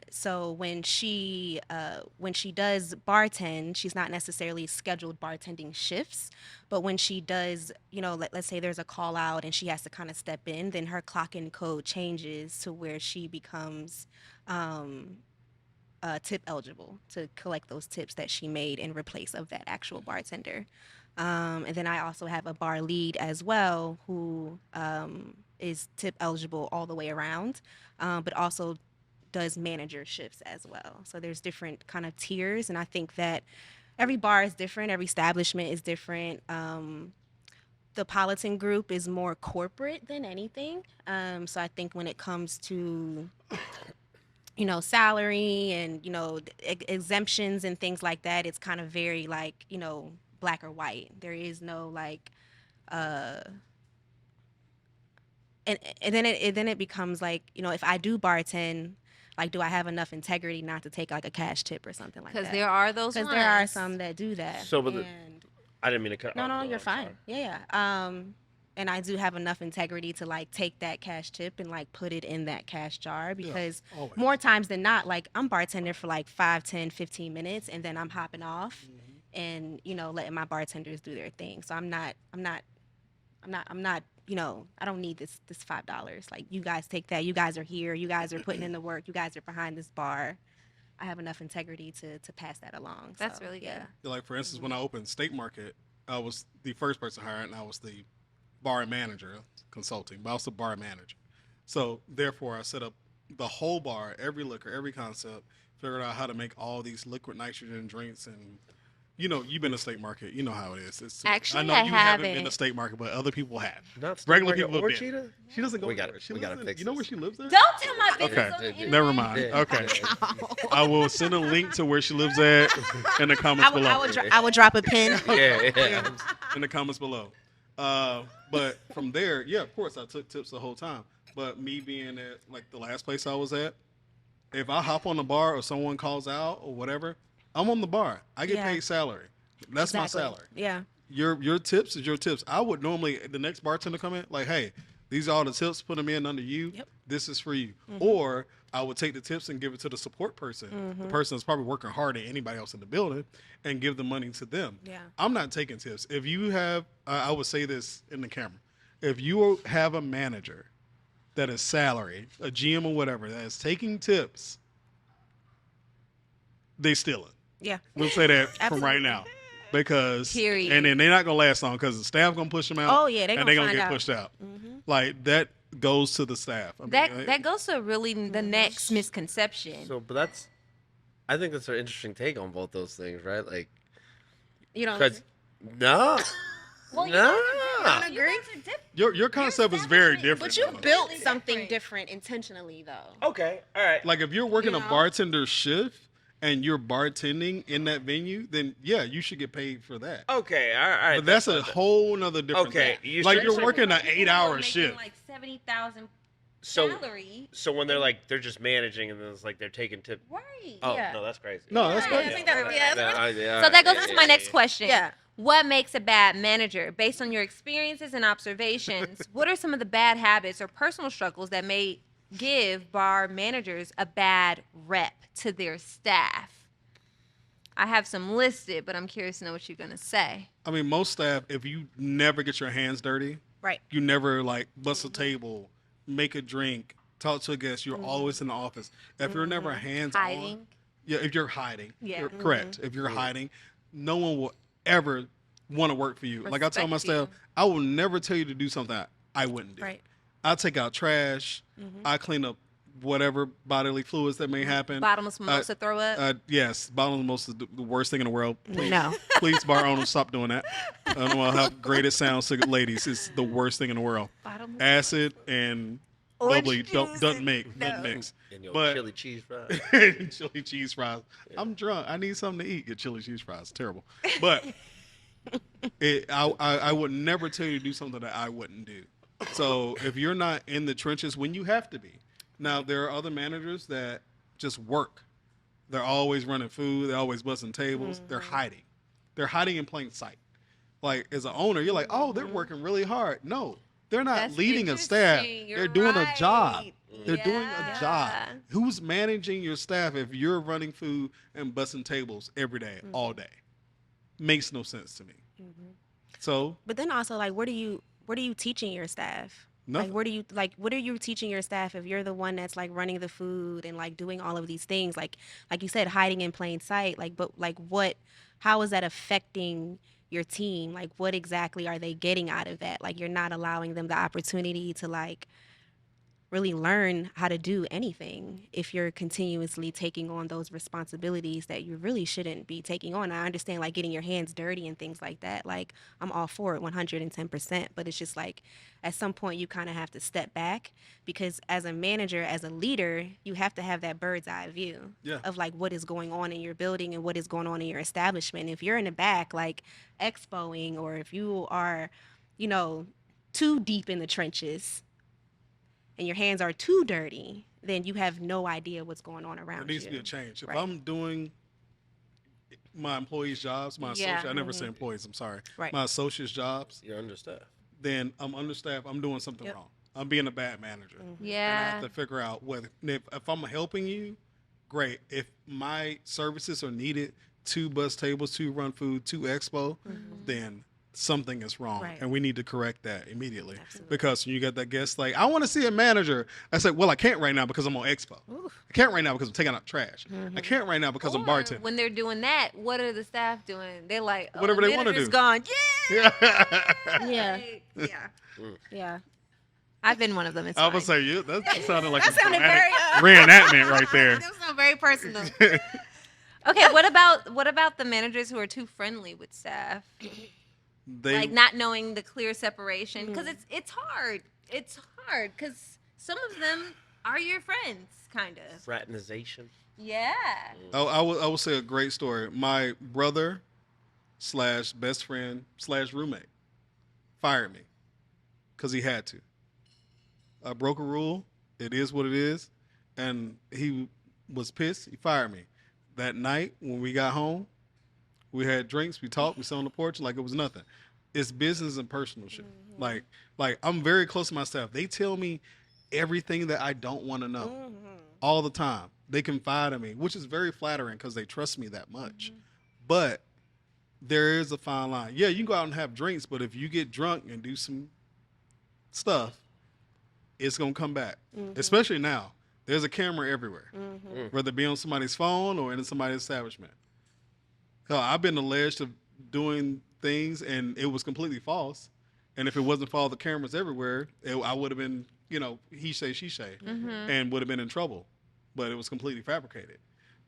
So when she does bartend, she's not necessarily scheduled bartending shifts, but when she does, let's say there's a call out and she has to kind of step in, then her clock in code changes to where she becomes tip eligible to collect those tips that she made in replace of that actual bartender. And then I also have a bar lead as well who is tip eligible all the way around, but also does manager shifts as well. So there's different kind of tiers, and I think that every bar is different, every establishment is different. The Politan group is more corporate than anything. So I think when it comes to, you know, salary and, you know, exemptions and things like that, it's kind of very like, you know, black or white. There is no like, and then it becomes like, you know, if I do bartend, like, do I have enough integrity not to take like a cash tip or something like that? Because there are those Because ones. there are some that do that. So, but and I didn't mean to cut. no, oh, no, no, you're I'm fine. sorry. Yeah. And I do have enough integrity to like take that cash tip and like put it in that cash jar, because always. more times than not, like I'm bartending for like 5, 10, 15 minutes and then I'm hopping off and, you know, letting my bartenders do their thing. So I'm not, you know, I don't need this $5. Like, you guys take that. You guys are here. You guys are putting in the work. You guys are behind this bar. I have enough integrity to pass that along. That's So, really good. Like, for instance, when I opened State Market, I was the first person hired, and I was the bar manager consulting, but I was the bar manager. So therefore, I set up the whole bar, every liquor, every concept, figured out how to make all these liquid nitrogen drinks. And you know, you've been to State Market, you know how it is. Actually, I know I you haven't been haven't. to State Market, but other people have. Not Regular State people Market have or been. Cheetah? She doesn't go We gotta- there. She we lives gotta in- fix You know where this. she lives at? Don't tell my business Okay, on the internet. never mind. Yeah. Okay, Yeah. I will send a link to where she lives at in the comments below. I would drop a pin. Yeah. In the comments below. But from there, yeah, of course, I took tips the whole time. But me being at like the last place I was at, if I hop on the bar or someone calls out or whatever, I'm on the bar. I get Yeah. paid salary. That's my Exactly. salary. Yeah. Your tips is your tips. I would normally, the next bartender come in like, hey, these are all the tips. Put them in under you. Yep. This is for you. Or I would take the tips and give it to the support person, the person that's probably working harder than anybody else in the building, and give the money to them. Yeah. I'm not taking tips. If you have, I would say this in the camera, if you have a manager that is salary, a GM or whatever, that is taking tips, they steal it. Yeah. We'll say that from Absolutely. right now. Because Period. and then they're not gonna last long because the staff gonna push them out. Oh, yeah, they and gonna they're gonna find get out. pushed out. Like that goes to the staff. I mean, That goes to really the next misconception. So, but I think that's an interesting take on both those things, right? Like, You know. because no, Well, you no. guys are different. your concept is very different. But you though. built something different intentionally, though. Okay, all right. Like if you're working You a know? bartender shift and you're bartending in that venue, then yeah, you should get paid for that. Okay, all right. But that's a whole nother different Okay, thing. you Like said you're something. working an People 8-hour making shift. like 70,000 so. salary. So when they're like they're just managing and then it's like they're taking tip. Right. Oh Yeah. no, that's crazy. No, that's Yeah, great. I think that's- yeah, that's Yeah, So that goes yeah, into my yeah, next yeah. question. Yeah. What makes a bad manager? Based on your experiences and observations, what are some of the bad habits or personal struggles that may give bar managers a bad rep to their staff? I have some listed, but I'm curious to know what you're going to say. I mean, most staff, if you never get your hands dirty, Right. you never like bust a table, make a drink, talk to a guest, you're always in the office. If you're never hands on, Hiding. yeah, if you're hiding, Yeah. you're correct. If you're hiding, no one will ever want to work for you. Like I tell my Respect staff, I will never tell you to do something I wouldn't do. Right. I take out trash. I clean up whatever bodily fluids that may happen. Bottomless mimosa throw up. Yes, bottomless mimosa is the worst thing in the world. Please, No. please, bar owners, stop doing that. I don't know how great it sounds to ladies. It's the worst thing in the world. Bottomless Acid and Orange bubbly juice doesn't mix. And your But chili cheese fries. chili cheese fries. I'm drunk. I need something to eat. Get chili cheese fries. Terrible. But I would never tell you to do something that I wouldn't do. So if you're not in the trenches when you have to be. Now there are other managers that just work. They're always running food. They're always busting tables. They're hiding. They're hiding in plain sight. Like as an owner, you're like, oh, they're working really hard. No, they're not That's leading a staff. interesting. They're You're doing a job. right. They're doing Yeah. a job. Who's managing your staff if you're running food and busting tables every day, all day? Makes no sense to me. So But then also, like, what are you teaching your staff? Nothing. Like, what are you teaching your staff if you're the one that's like running the food and like doing all of these things? Like you said, hiding in plain sight. Like, but like, how is that affecting your team? Like, what exactly are they getting out of that? Like, you're not allowing them the opportunity to like really learn how to do anything if you're continuously taking on those responsibilities that you really shouldn't be taking on. I understand like getting your hands dirty and things like that. Like I'm all for it 110%, but it's just like at some point you kind of have to step back because as a manager, as a leader, you have to have that bird's eye view of like what is going on in your building and what is going on in your establishment. If you're in the back like expoing, or if you are, you know, too deep in the trenches and your hands are too dirty, then you have no idea what's going on around you. There needs to be a change. If I'm doing my employees' jobs, my associates, I never say employees, I'm sorry. My associates' jobs. You're understaffed. Then I'm understaffed. I'm doing something wrong. I'm being a bad manager. Yeah. And I have to figure out whether, if I'm helping you, great. If my services are needed to bus tables, to run food, to expo, then something is wrong, and we need to correct that immediately. Absolutely. Because when you get that guest like, I want to see a manager, I say, well, I can't right now because I'm on expo. I can't right now because I'm taking out trash. I can't right now because I'm bartending. When they're doing that, what are the staff doing? They're like, oh, Whatever the they wanna manager's do. gone. Yeah. Yeah. Yeah. I've been one of them. It's I fine. would say that sounded like That a sounded reenactment right there. That sounds very personal. Okay, what about the managers who are too friendly with staff? Like not knowing the clear separation, because it's hard. It's hard because some of them are your friends, kind of. Fraternization. Yeah. I will say a great story. My brother / best friend / roommate fired me because he had to. I broke a rule. It is what it is. And he was pissed. He fired me. That night when we got home, we had drinks. We talked. We sat on the porch like it was nothing. It's business and personal shit. Like I'm very close to my staff. They tell me everything that I don't want to know all the time. They confide in me, which is very flattering because they trust me that much. But there is a fine line. Yeah, you can go out and have drinks, but if you get drunk and do some stuff, it's going to come back. Especially now. There's a camera everywhere, whether it be on somebody's phone or in somebody's establishment. I've been alleged of doing things and it was completely false. And if it wasn't for all the cameras everywhere, I would have been, he say, she say, and would have been in trouble. But it was completely fabricated.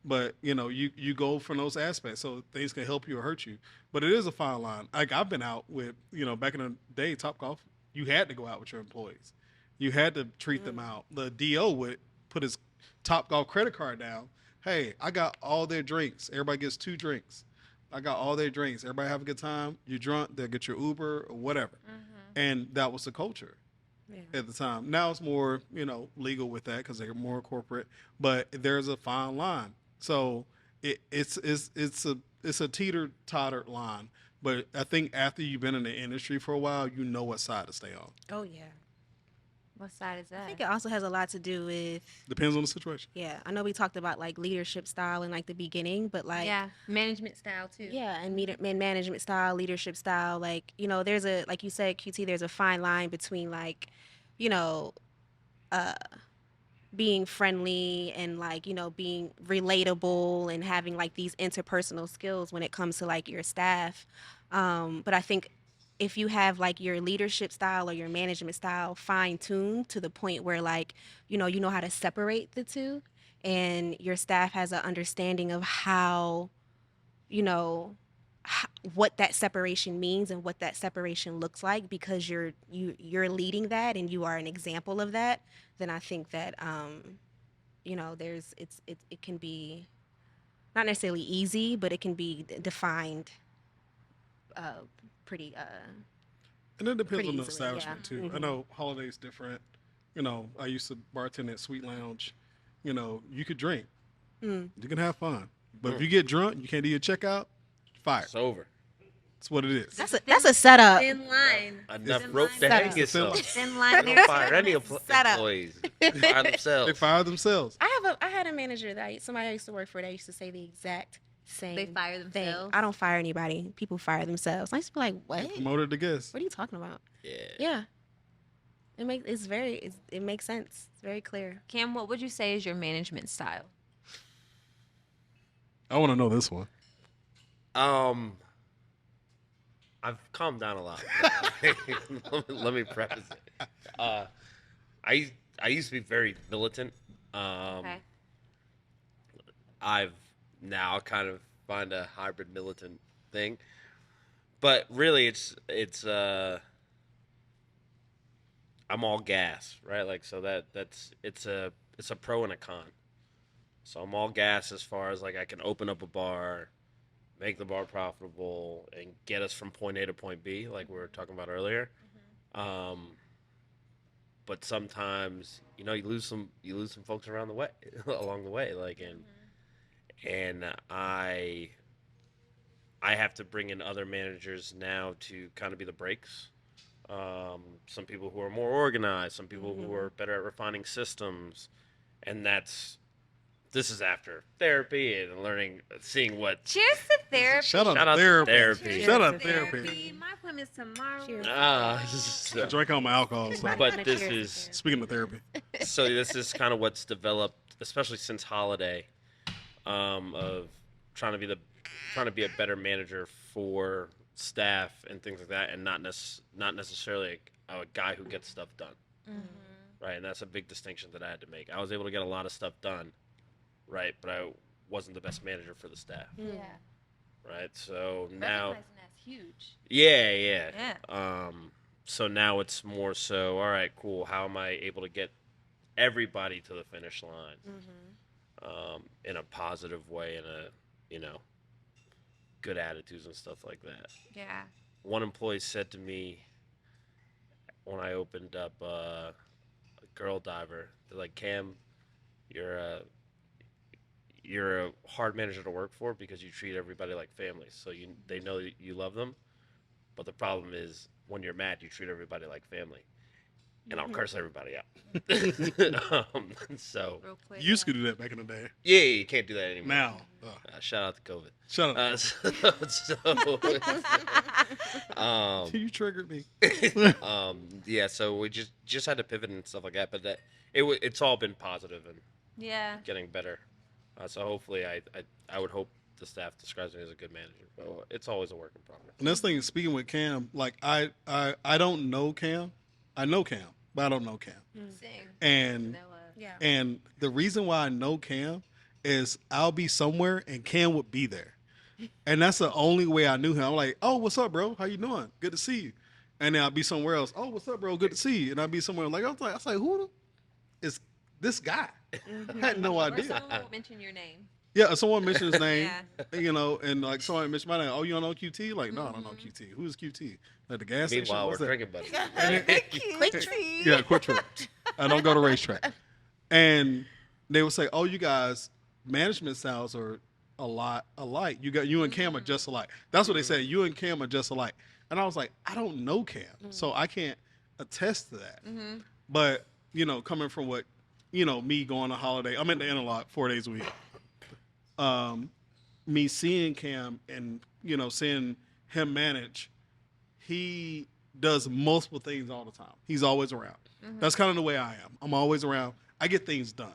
But, you go from those aspects, so things can help you or hurt you. But it is a fine line. Like, I've been out with, back in the day, Topgolf, you had to go out with your employees. You had to treat them out. The DO would put his Topgolf credit card down. Hey, I got all their drinks. Everybody gets 2 drinks. I got all their drinks. Everybody have a good time. You're drunk, they'll get your Uber or whatever. And that was the culture at the time. Now it's more, legal with that because they're more corporate. But there's a fine line. So it's a teeter-totter line. But I think after you've been in the industry for a while, you know what side to stay on. Oh, yeah. What side is that? I think it also has a lot to do with... Depends on the situation. Yeah. I know we talked about, like, leadership style in, like, the beginning, but, like... Yeah. Management style, too. Yeah, and management style, leadership style. Like, there's a... Like you said, QT, there's a fine line between, like, being friendly and, like, being relatable and having, like, these interpersonal skills when it comes to, like, your staff. But I think... if you have like your leadership style or your management style fine-tuned to the point where like, you know how to separate the two and your staff has an understanding of how, what that separation means and what that separation looks like because you're leading that and you are an example of that, then I think that, it can be not necessarily easy, but it can be defined pretty and it depends on the easily, establishment too. I know Holiday's different. I used to bartend at Sweet Lounge. You could drink, you can have fun, but if you get drunk, you can't do your checkout, fired. It's over. That's what it is. That's a setup. Thin line. Enough rope to hang yourself. Thin line. Don't fire any employees. They fire themselves. They fire themselves. I had a manager somebody I used to work for that used to say the exact same They fire thing. themselves? I don't fire anybody. People fire themselves. I used to be like, what? Promoted the guest. What are you talking about? Yeah. Yeah. It makes sense. It's very clear. Cam, what would you say is your management style? I want to know this one. I've calmed down a lot. Let me preface it. I I used to be very militant. Okay. I've now kind of find a hybrid militant thing, but really it's I'm all gas, right? Like so that's it's a pro and a con. So I'm all gas as far as like I can open up a bar, make the bar profitable, and get us from point A to point B, like we were talking about earlier. Um, but sometimes you lose some folks around the way along the way, like and I have to bring in other managers now to kind of be the brakes. Some people who are more organized, some people who are better at refining systems, and this is after therapy and learning, seeing what. Cheers to therapy. Shout out Shout out to to therapy. therapy. Shout out to therapy. My appointment's tomorrow. Cheers. I drank all my alcohol. So. But this is Speaking of therapy, so this is kind of what's developed, especially since holiday, of trying to be a better manager for staff and things like that, and not necessarily a guy who gets stuff done, right? And that's a big distinction that I had to make. I was able to get a lot of stuff done, right, but I wasn't the best manager for the staff, Yeah. right? So now, Recognizing that's huge. yeah. Yeah. So now it's more so, all right, cool. How am I able to get everybody to the finish line, in a positive way, in a good attitudes and stuff like that. Yeah. One employee said to me when I opened up a girl diver, they're like, Cam, you're a hard manager to work for because you treat everybody like family. So they know that you love them, but the problem is when you're mad, you treat everybody like family, and I'll curse everybody out. So Real quick. you used to do that back in the day. yeah, you can't do that anymore. Now, Shout out to COVID. shut up. You triggered me. Yeah, so we just had to pivot and stuff like that, but it's all been positive and Yeah. getting better. So hopefully, I would hope the staff describes me as a good manager. But it's always a work in progress. And this thing, speaking with Cam, like I don't know Cam. I know Cam, but I don't know Cam. Sing. And Yeah. and the reason why I know Cam is I'll be somewhere and Cam would be there. And that's the only way I knew him. I'm like, oh, what's up, bro? How you doing? Good to see you. And then I'll be somewhere else. Oh, what's up, bro? Good to see you. And I'll be somewhere I was like, who is this guy? I had no Or idea. someone will mention your name. Yeah, someone mentioned his name, Yeah. and like someone mentioned my name. Oh, you don't know QT? Like, no, I don't know QT. Who's QT? Like the gas station? Meanwhile, What's we're that? drinking, buddy. Quick treat. Yeah, Quick Trip. I don't go to racetrack. And they would say, oh, you guys, management styles are a lot alike. You and Cam are just alike. That's what they said. You and Cam are just alike. And I was like, I don't know Cam, so I can't attest to that. But, coming from what, me going on holiday, I'm at the Interlock 4 days a week. Me seeing Cam and, seeing him manage, he does multiple things all the time. He's always around. That's kind of the way I am. I'm always around. I get things done.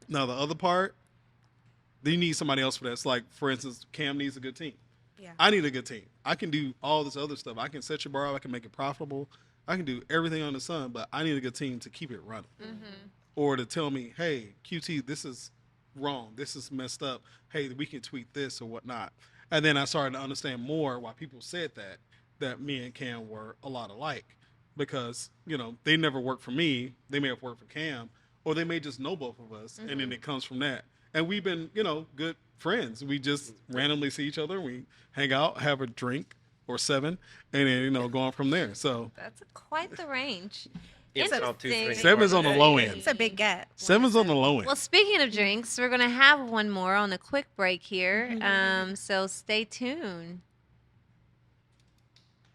Now, the other part, you need somebody else for that. It's like, for instance, Cam needs a good team. Yeah. I need a good team. I can do all this other stuff. I can set your bar up. I can make it profitable. I can do everything on the sun, but I need a good team to keep it running. Or to tell me, hey, QT, this is wrong. This is messed up. Hey, we can tweak this or whatnot. And then I started to understand more why people said that me and Cam were a lot alike. Because, they never worked for me. They may have worked for Cam. Or they may just know both of us. And then it comes from that. And we've been, good friends. We just randomly see each other. We hang out, have a drink or 7, and then, go on from there. So That's quite the range. Impromptu Interesting. drinking 7's on the low end. It's a big gap. 7's on the low end. Well, speaking of drinks, we're going to have one more on a quick break here. So stay tuned.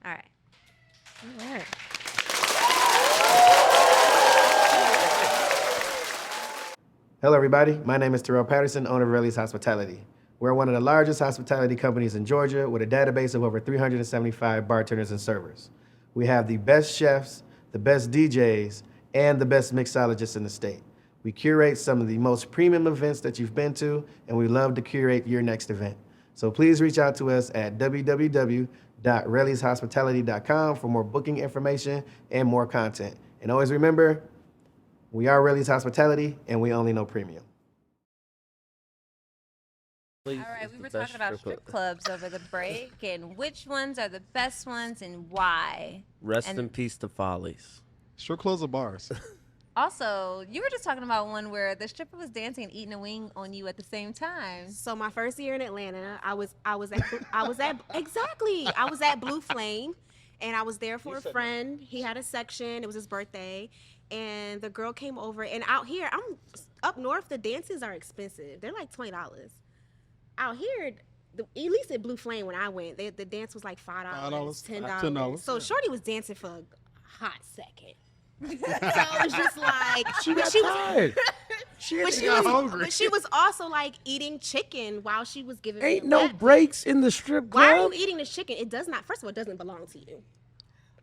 All right. All right. Hello, everybody. My name is Terrell Patterson, owner of Relly's Hospitality. We're one of the largest hospitality companies in Georgia with a database of over 375 bartenders and servers. We have the best chefs, the best DJs, and the best mixologists in the state. We curate some of the most premium events that you've been to, and we love to curate your next event. So please reach out to us at www.rellieshospitality.com for more booking information and more content. And always remember, We are Rayleigh's Hospitality, and we only know premium. All right, we were talking about strip clubs over the break, and which ones are the best ones and why. Rest in peace to Follies. Strip clubs or bars? Also, you were just talking about one where the stripper was dancing and eating a wing on you at the same time. So my first year in Atlanta, I was at Blue Flame, and I was there for a friend. He had a section. It was his birthday, and the girl came over. And out here, I'm up north. The dances are expensive. They're like $20. Out here, at least at Blue Flame when I went, the dance was like $5, $10. So Shorty was dancing for a hot second. So it was just like She was tired. She got hungry. But she was also like eating chicken while she was giving me Ain't a no lap. breaks in the strip club. Why are you eating this chicken? It does not. First of all, it doesn't belong to you.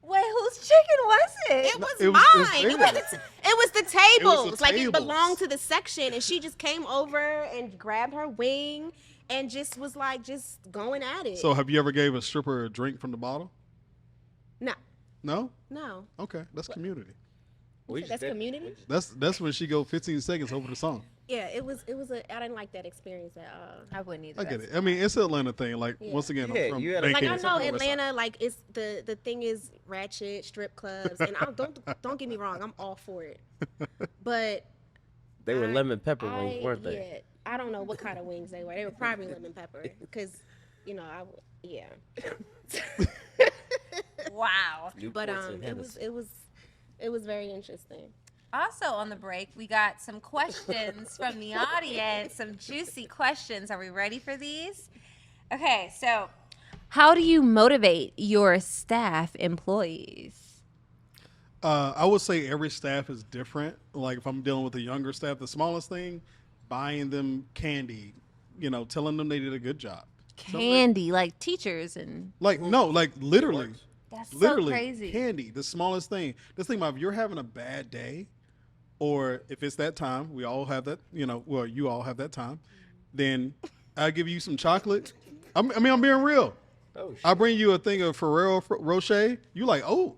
Wait, whose chicken was it? It was it was mine. It was the tables. Like it tables. belonged to the section, and she just came over and grabbed her wing and just was like just going at it. So have you ever gave a stripper a drink from the bottle? no, No? no. Okay, that's community. That's community. That's when she go 15 seconds over the song. Yeah, it was I didn't like that experience at all. I wouldn't either. I get it. I mean, it's an Atlanta thing. Like once again, Yeah, I'm from you had a- Like I Vancouver, know West Side. Atlanta, like it's the thing is ratchet strip clubs, and don't get me wrong, I'm all for it. But They were I- lemon pepper wings, weren't they? Yeah, I don't know what kind of wings they were. They were probably lemon pepper, because yeah. Wow. But Newports and it was very interesting. Also on the break, we got some questions from the audience, some juicy questions. Are we ready for these? Okay, so how do you motivate your staff employees? I would say every staff is different. Like if I'm dealing with the younger staff, the smallest thing, buying them candy, telling them they did a good job. Candy, like teachers and Like no, like literally. that's Literally, so crazy. candy, the smallest thing. Just think about if you're having a bad day, or if it's that time, we all have that, you all have that time, then I'll give you some chocolate. I'm being real. Oh, shit. I bring you a thing of Ferrero Rocher. You like, oh,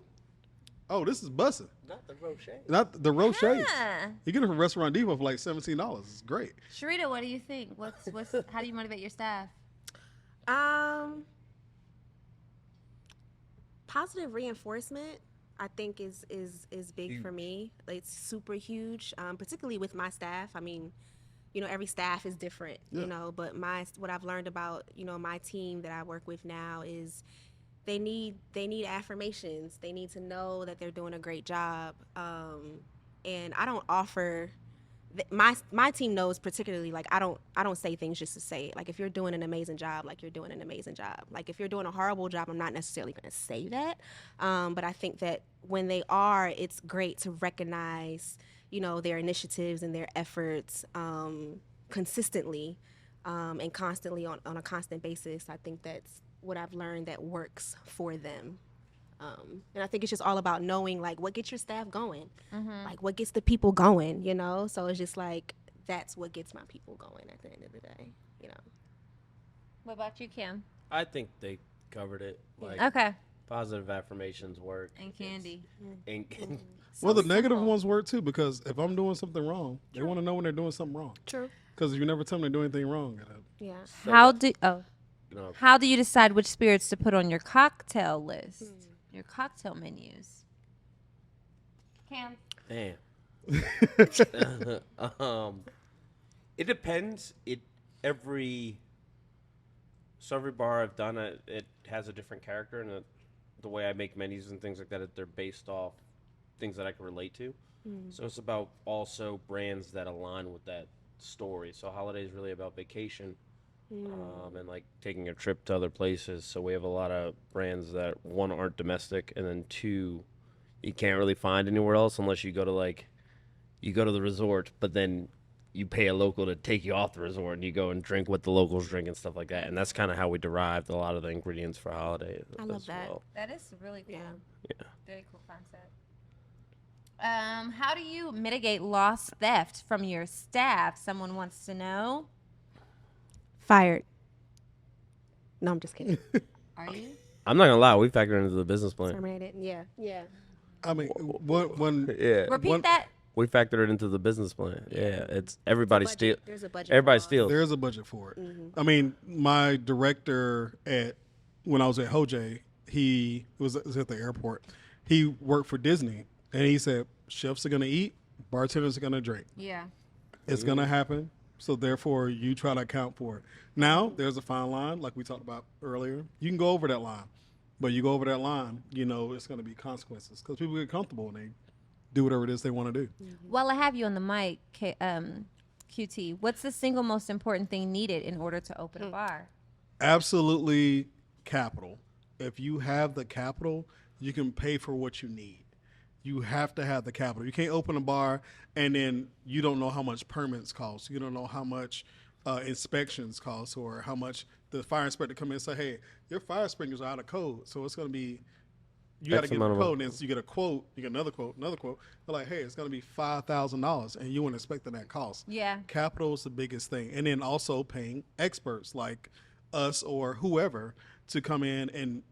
this is busting. Not the Rocher. Not the Rocher. Huh. You get it from Restaurant Depot for like $17. It's great. Sherita, what do you think? What's how do you motivate your staff? Positive reinforcement, I think is big for me. It's super huge, particularly with my staff. I mean, every staff is different, Yeah. but what I've learned about, my team that I work with now is they need affirmations. They need to know that they're doing a great job. And I don't offer my team knows particularly, like I don't say things just to say it. Like if you're doing an amazing job, like you're doing an amazing job. Like if you're doing a horrible job, I'm not necessarily going to say that. But I think that when they are, it's great to recognize, their initiatives and their efforts consistently and constantly on a constant basis. I think that's what I've learned that works for them. And I think it's just all about knowing, like, what gets your staff going, like what gets the people going, So it's just like that's what gets my people going at the end of the day, What about you, Kim? I think they covered it. Like Okay. positive affirmations work. And candy. And Well, the negative ones work too, because if I'm doing something wrong, they want to know when they're doing something wrong. True. Because if you never tell them they're doing anything wrong, Yeah. How do you decide which spirits to put on your cocktail list? Your cocktail menus. Cam. Damn. It depends. Every bar I've done, it has a different character, and the way I make menus and things like that, they're based off things that I can relate to. So it's about also brands that align with that story. So holiday is really about vacation. And like taking a trip to other places. So we have a lot of brands that, one, aren't domestic, and then two, you can't really find anywhere else unless you go to the resort, but then you pay a local to take you off the resort and you go and drink what the locals drink and stuff like that. And that's kind of how we derived a lot of the ingredients for holiday. I love as that. well. That is really cool. Yeah. Very cool concept. How do you mitigate loss theft from your staff? Someone wants to know. Fired. No, I'm just kidding. Are you? I'm not gonna lie, we factor into the business plan. Terminated. Yeah. I mean, when Yeah. Repeat that. We factor it into the business plan. Yeah, it's everybody steal. There's a budget. Everybody for all. steals. There is a budget for it. I mean, my director when I was at Hojay, he was at the airport. He worked for Disney, and he said chefs are going to eat, bartenders are going to drink. Yeah. It's going to happen. So therefore, you try to account for it. Now, there's a fine line, like we talked about earlier. You can go over that line, but you go over that line, it's going to be consequences because people get comfortable and they do whatever it is they want to do. While I have you on the mic, QT, what's the single most important thing needed in order to open a bar? Absolutely capital. If you have the capital, you can pay for what you need. You have to have the capital. You can't open a bar and then you don't know how much permits cost. You don't know how much inspections cost or how much the fire inspector come in and say, hey, your fire sprinklers are out of code. So it's going to be, you got to get the code. And then you get a quote, you get another quote. They're like, hey, it's going to be $5,000 and you weren't expecting that cost. Yeah. Capital is the biggest thing. And then also paying experts like us or whoever to come in and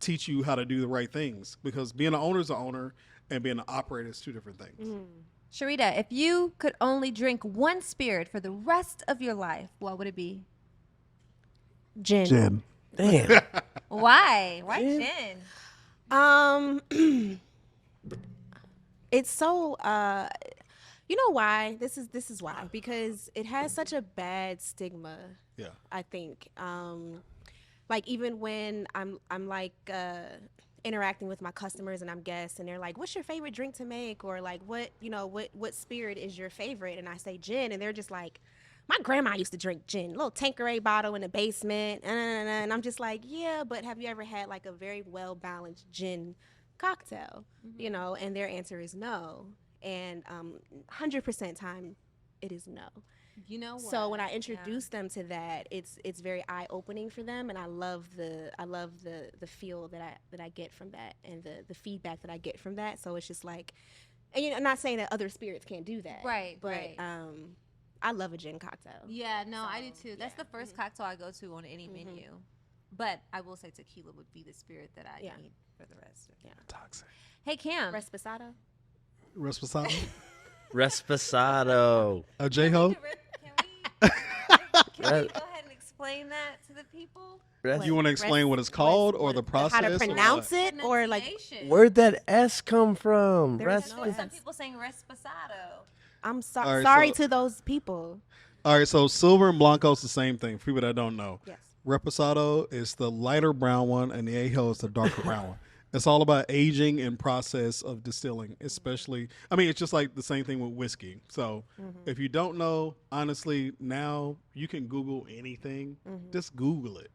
teach you how to do the right things, because being an owner is an owner and being an operator is two different things. Sherita, if you could only drink one spirit for the rest of your life, what would it be? Gin. Damn. Why? Why gin? It's so you know why? This is why, because it has such a bad stigma. Yeah. I think like even when I'm like interacting with my customers and I'm guests and they're like, what's your favorite drink to make, or like what spirit is your favorite, and I say gin and they're just like, my grandma used to drink gin, a little Tanqueray bottle in the basement, and I'm just like, yeah, but have you ever had like a very well balanced gin cocktail? And their answer is no, and 100% time it is no. You know what? So when I introduce them to that, it's very eye opening for them, and I love the feel that I get from that, and the feedback that I get from that. So it's just like, and I'm not saying that other spirits can't do that, Right, But right. I love a gin cocktail. Yeah, no, I do too. That's the first cocktail I go to on any menu. But I will say tequila would be the spirit that I need for the rest. Toxic. Hey, Cam. Reposado. Reposado. Reposado. A J-Ho. Can we go ahead and explain that to the people? You want to explain what it's called or the process? How to pronounce it, or like Pronunciation. Where'd that S come from? There's No, some people saying Reposado. I'm All right, sorry so- to those people. All right, so silver and blanco is the same thing. For people that don't know, Yes. Reposado is the lighter brown one, and the Ajo is the darker brown one. It's all about aging and process of distilling, especially. I mean, it's just like the same thing with whiskey. So if you don't know, honestly, now you can Google anything. Just Google it.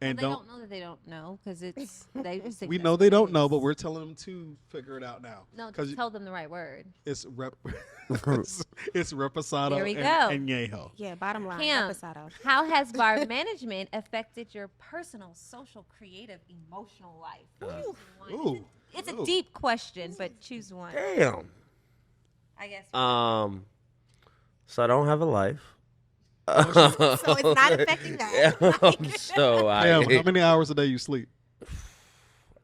And They don't know that they don't know, because it's they just think we that's know what they it don't know, is. but we're telling them to figure it out now. No, 'Cause just tell them the right word. it's it's Reposado There we and, go. and Yeho. Yeah, bottom line, Cam, Reposado. how has bar management affected your personal, social, creative, emotional life? Ooh. It's a deep question, but choose one. Damn. I guess. So I don't have a life. So it's not affecting that. So Damn, how many hours a day you sleep?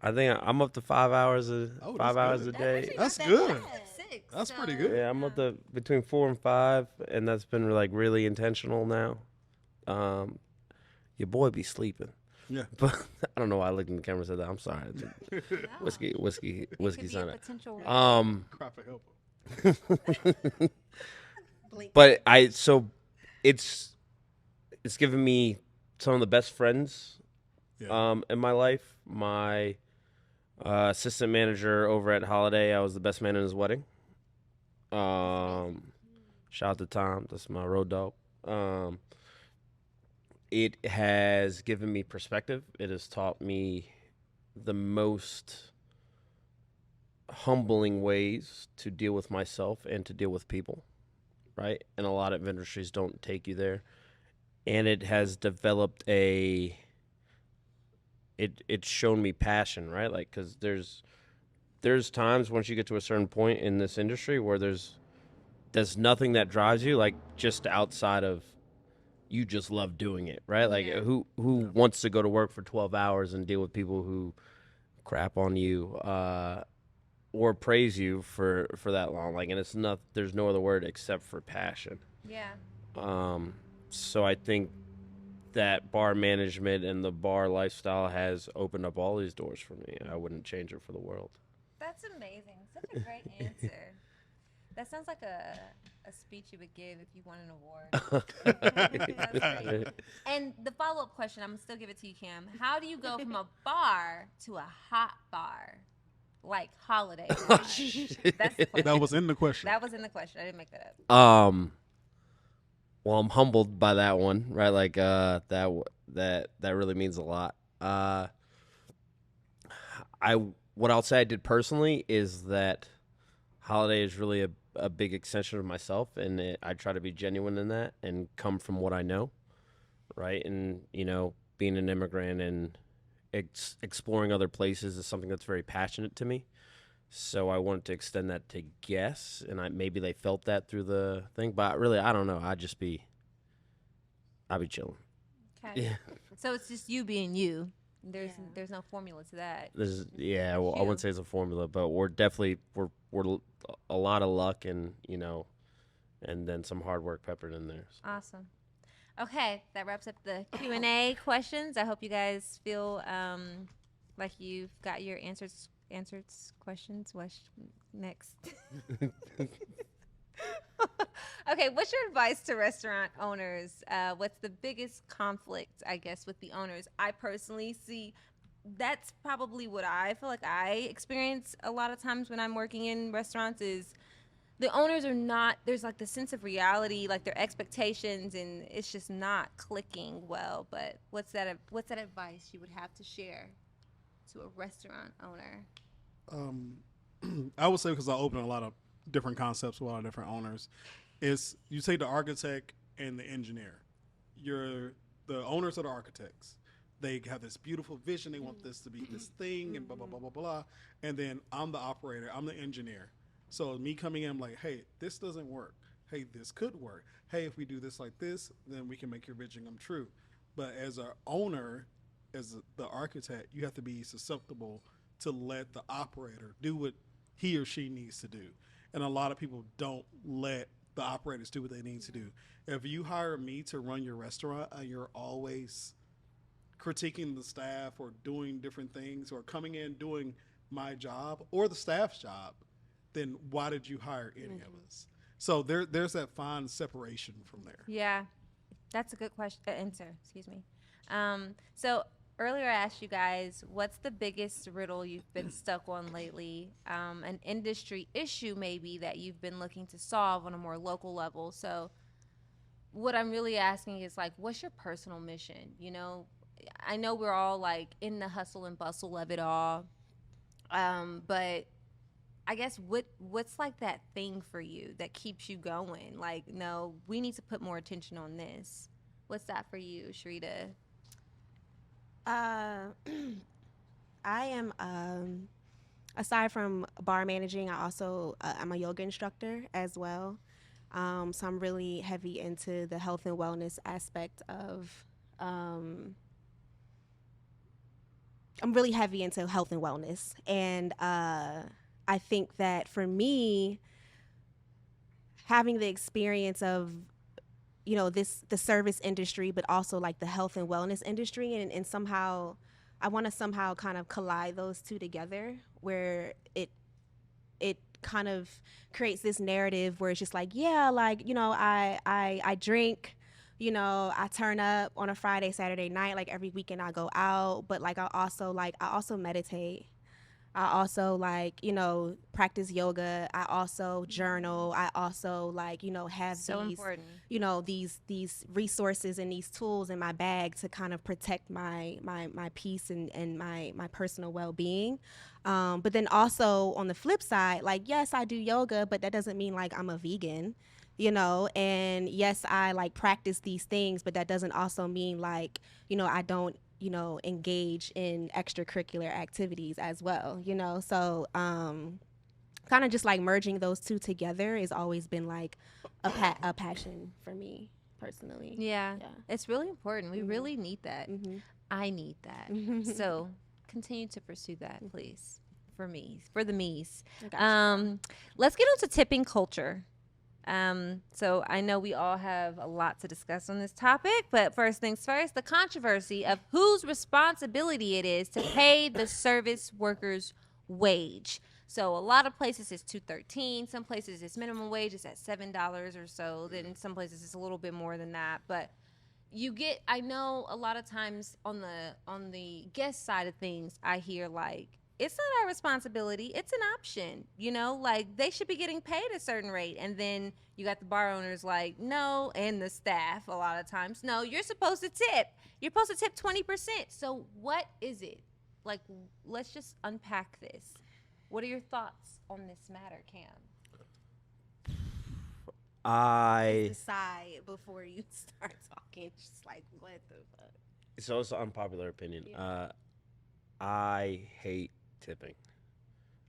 I think I'm up to 5 hours Oh, 5 that's hours good. a day. That's good. Six. That's pretty good. Yeah, I'm up to between 4 and 5, and that's been like really intentional now. Your boy be sleeping. Yeah. But I don't know why I looked in the camera and said that. I'm sorry. Whiskey Could be a sounded. potential. Crap for help. But it's given me some of the best friends Yeah. in my life. My assistant manager over at Holiday, I was the best man in his wedding. Shout out to Tom, that's my road dog. It has given me perspective. It has taught me the most humbling ways to deal with myself and to deal with people, right? And a lot of industries don't take you there. And it has developed it's shown me passion, right? Like, because there's times once you get to a certain point in this industry where there's nothing that drives you, like just outside of you just love doing it, right? Like who wants to go to work for 12 hours and deal with people who crap on you? or praise you for that long. Like, and it's not, there's no other word except for passion. Yeah. So I think that bar management and the bar lifestyle has opened up all these doors for me. I wouldn't change it for the world. That's amazing. Such a great answer. That sounds like a speech you would give if you won an award. That's great. And the follow-up question, I'm going to still give it to you, Cam. How do you go from a bar to a hot bar? Like holiday bar? That's the question. That was in the question. That was in the question. I didn't make that up. Well, I'm humbled by that one, right? Like, that really means a lot. What I'll say I did personally is that holiday is really a big extension of myself, and I try to be genuine in that and come from what I know, right? And, you know, being an immigrant and exploring other places is something that's very passionate to me. So I wanted to extend that to guests, and maybe they felt that through the thing. But really, I don't know. I'd be chilling. Okay. Yeah. So it's just you being you. There's no formula to that. Well, I wouldn't say it's a formula, but we're definitely we're a lot of luck and, you know, and then some hard work peppered in there. So. Awesome. Okay, that wraps up the Q&A questions. I hope you guys feel like you've got your answered questions. What's next? Okay, what's your advice to restaurant owners? What's the biggest conflict, I guess, with the owners? I personally see that's probably what I feel like I experience a lot of times when I'm working in restaurants is the owners are not, there's like the sense of reality, like their expectations, and it's just not clicking well. But what's that advice you would have to share to a restaurant owner? I would say, because I open a lot of different concepts with a lot of different owners, is you take the architect and the engineer. The owners are the architects. They have this beautiful vision. They want this to be this thing and blah, blah, blah, blah, blah. And then I'm the operator. I'm the engineer. So me coming in, I'm like, hey, this doesn't work. Hey, this could work. Hey, if we do this like this, then we can make your vision come true. But as an owner, as the architect, you have to be susceptible to let the operator do what he or she needs to do. And a lot of people don't let the operators do what they need to do. If you hire me to run your restaurant and you're always critiquing the staff or doing different things or coming in doing my job or the staff's job, then why did you hire any of us? So there's that fine separation from there. Yeah, that's a good answer. Excuse me. So earlier I asked you guys, what's the biggest riddle you've been stuck on lately? An industry issue maybe that you've been looking to solve on a more local level. So what I'm really asking is, like, what's your personal mission? You know, I know we're all like in the hustle and bustle of it all, but I guess what's like that thing for you that keeps you going? Like, no, we need to put more attention on this. What's that for you, Sherita? I am, aside from bar managing, I'm a yoga instructor as well. So I'm really heavy into the health and wellness aspect of, I'm really heavy into health and wellness. And I think that for me, having the experience of, you know, the service industry, but also like the health and wellness industry, and somehow I want to somehow kind of collide those two together, where it kind of creates this narrative where it's just like, yeah, like, you know, I drink, you know, I turn up on a Friday, Saturday night, like every weekend I go out, but like I also meditate. I also, like, you know, practice yoga. I also journal. I also, like, you know, have important. You know, these resources and these tools in my bag to kind of protect my peace and my personal well-being. But then also on the flip side, like, yes, I do yoga, but that doesn't mean like I'm a vegan, you know, and yes, I like practice these things, but that doesn't also mean like, you know, I don't, you know, engage in extracurricular activities as well, you know? So kind of just like merging those two together has always been like a passion for me personally. Yeah. It's really important. We really need that. I need that. So continue to pursue that, please. for the me's. Gotcha. Let's get on to tipping culture. So I know we all have a lot to discuss on this topic, but first things first, the controversy of whose responsibility it is to pay the service workers wage. So a lot of places it's $2.13, some places it's minimum wage, it's at $7 or so. Then some places it's a little bit more than that, but I know a lot of times on the guest side of things, I hear like, it's not our responsibility, it's an option, like they should be getting paid a certain rate. And then you got the bar owners like, no, and the staff a lot of times, no, you're supposed to tip. You're supposed to tip 20%. So what is it? Like, let's just unpack this. What are your thoughts on this matter, Cam? Decide before you start talking. Just like, what the fuck? So it's an unpopular opinion. Yeah. I hate tipping.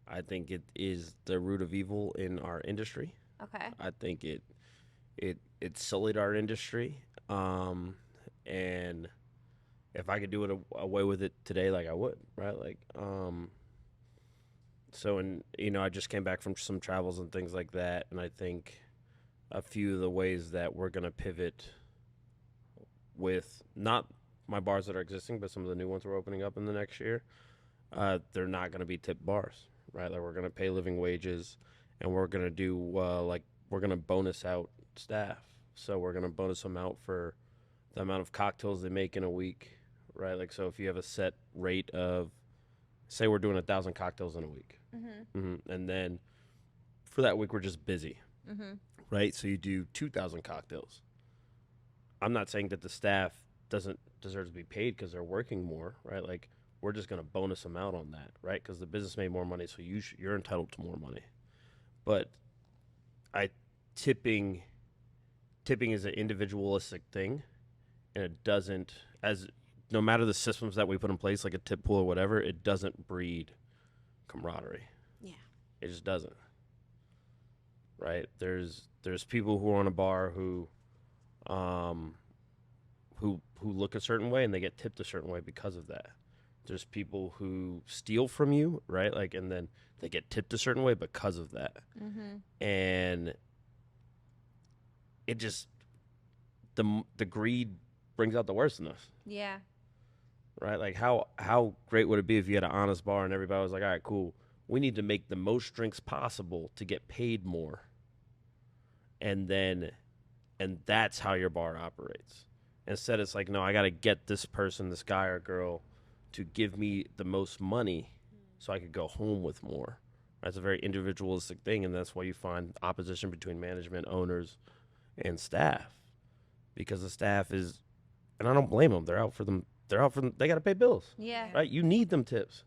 I think it is the root of evil in our industry. Okay. I think it sullied our industry. And if I could do it away with it today, like I would, right? Like, so, and I just came back from some travels and things like that, and I think a few of the ways that we're going to pivot with not my bars that are existing, but some of the new ones we're opening up in the next year, they're not going to be tip bars, right? Like, we're going to pay living wages, and we're going to do, we're going to bonus out staff. So we're going to bonus them out for the amount of cocktails they make in a week, right? Like, so if you have a set rate of, say we're doing 1,000 cocktails in a week, and then for that week we're just busy, right? So you do 2,000 cocktails. I'm not saying that the staff doesn't deserve to be paid because they're working more, right? Like, we're just going to bonus them out on that, right? Because the business made more money, so you're entitled to more money. But tipping is an individualistic thing, and it doesn't, no matter the systems that we put in place, like a tip pool or whatever, it doesn't breed camaraderie. Yeah. It just doesn't. Right? There's people who are on a bar who look a certain way and they get tipped a certain way because of that. There's people who steal from you, right? Like, and then they get tipped a certain way because of that. And it just, the greed brings out the worst in us. Yeah. Right? Like, how great would it be if you had an honest bar and everybody was like, all right, cool, we need to make the most drinks possible to get paid more. And that's how your bar operates. Instead, it's like, no, I got to get this person, this guy or girl, to give me the most money so I could go home with more. That's a very individualistic thing, and that's why you find opposition between management, owners, and staff. Because the staff is, and I don't blame them, they got to pay bills. Yeah. Right? You need them tips.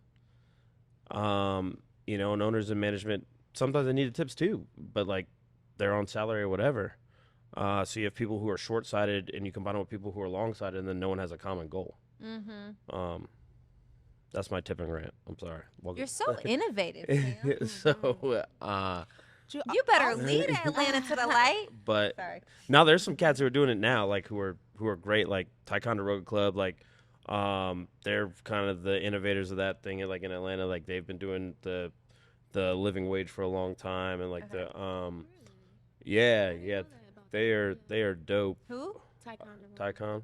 And owners and management, sometimes they need the tips too, but like, they're on salary or whatever. So you have people who are short-sighted, and you combine them with people who are long-sighted, and then no one has a common goal. That's my tipping rant. I'm sorry. Welcome. You're so innovative, Sam. So, You better lead Atlanta to the light. but Sorry. now there's some cats who are doing it now, like who are great, like Ticonderoga Club, like they're kind of the innovators of that thing, like in Atlanta, like they've been doing the living wage for a long time, and like they are dope. Who? Ticon.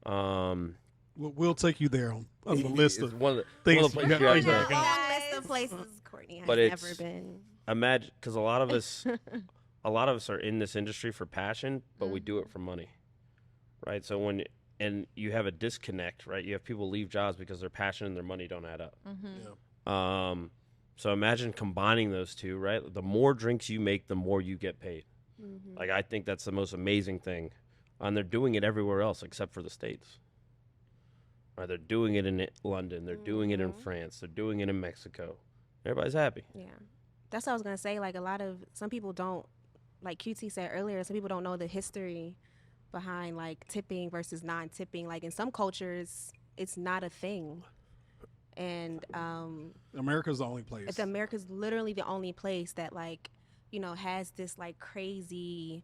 Oh. We'll take you there on the list It's of one of the things. places you you got- gotta go. Long list of places Courtney has But it's- never been. Imagine, because a lot of us are in this industry for passion, but we do it for money, right? So and you have a disconnect, right? You have people leave jobs because their passion and their money don't add up. So imagine combining those two, right? The more drinks you make, the more you get paid. Like, I think that's the most amazing thing, and they're doing it everywhere else except for the States. Right? They're doing it in London, they're doing it in France, they're doing it in Mexico. Everybody's happy. Yeah. That's what I was going to say. Like, some people don't, like QT said earlier, some people don't know the history behind, like, tipping versus non-tipping. Like, in some cultures, it's not a thing. And America's the only place. America's literally the only place that, like, has this, like, crazy,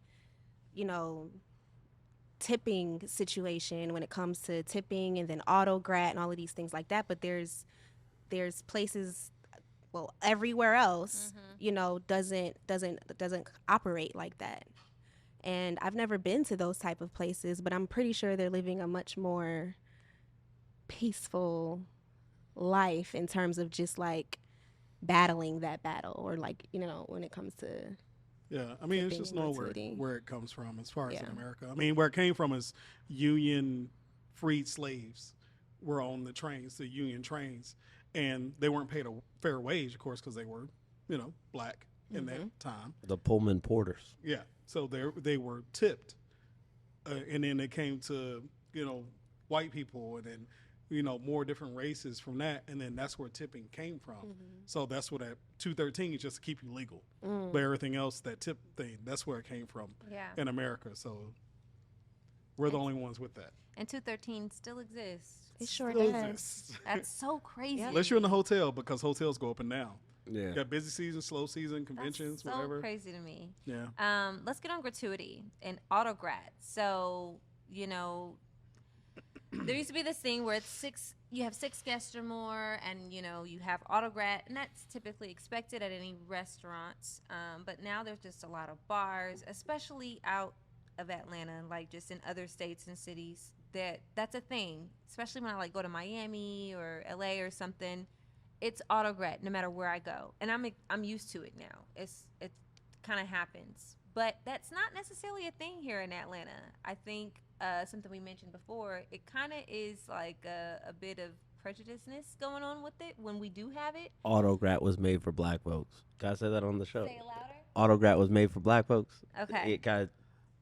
tipping situation when it comes to tipping, and then auto grat and all of these things like that. But there's places well, everywhere else, doesn't operate like that. And I've never been to those type of places, but I'm pretty sure they're living a much more peaceful life in terms of just like battling that battle, or like, when it comes to Yeah, I mean, it's just knowing gratuity. where it comes from as far as in Yeah. America. I mean, where it came from is Union freed slaves were on the trains, the Union trains, and they weren't paid a fair wage, of course, because they were, black in that time. The Pullman porters. Yeah, so they were tipped, and then it came to white people, and then more different races from that, and then that's where tipping came from. So that's what that 213 is, just to keep you legal. But everything else, that tip thing, that's where it came from in America. So we're the only ones with that. And 213 still exists. It sure Still does. exists. That's so crazy. Unless you're in the hotel, because hotels go up and down. Yeah. You got busy season, slow season, conventions, That's so whatever. crazy to me. Yeah. Let's get on gratuity and autograd. So, there used to be this thing where you have 6 guests or more, and you have autograd, and that's typically expected at any restaurants. But now there's just a lot of bars, especially out of Atlanta, like just in other states and cities, that's a thing. Especially when I go to Miami or LA or something, it's autograd no matter where I go, and I'm used to it now. It kind of happens, but that's not necessarily a thing here in Atlanta. I think something we mentioned before, it kind of is like a bit of prejudiceness going on with it when we do have it. Autograt was made for black folks. Can I say that on the show? Say it louder. Autograt was made for black folks. Okay. It got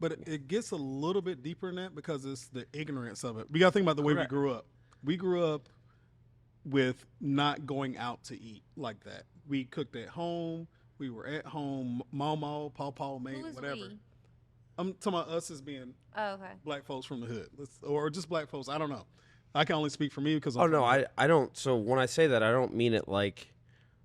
But it gets a little bit deeper than that, because it's the ignorance of it. We got to think about the way we grew up. We grew up with not going out to eat like that. We cooked at home. We were at home. Mama, Pawpaw made Who is whatever. we? I'm talking about us as being Oh, okay. black folks from the hood, or just black folks. I don't know. I can only speak for me because. Oh no, I don't. So when I say that, I don't mean it like.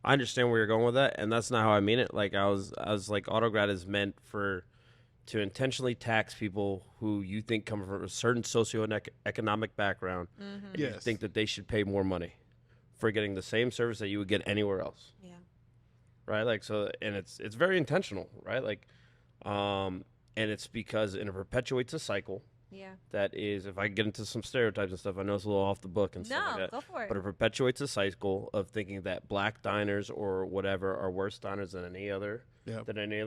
I understand where you're going with that, and that's not how I mean it. Like I was like, autograd is meant to intentionally tax people who you think come from a certain socioeconomic background. Mm-hmm. And you think that they should pay more money for getting the same service that you would get anywhere else. Yeah. Right. Like so, and it's very intentional, right? Like, and it's because it perpetuates a cycle. Yeah. That is, if I get into some stereotypes and stuff, I know it's a little off the book and stuff like that. No, go for it. But it perpetuates a cycle of thinking that black diners or whatever are worse diners than any other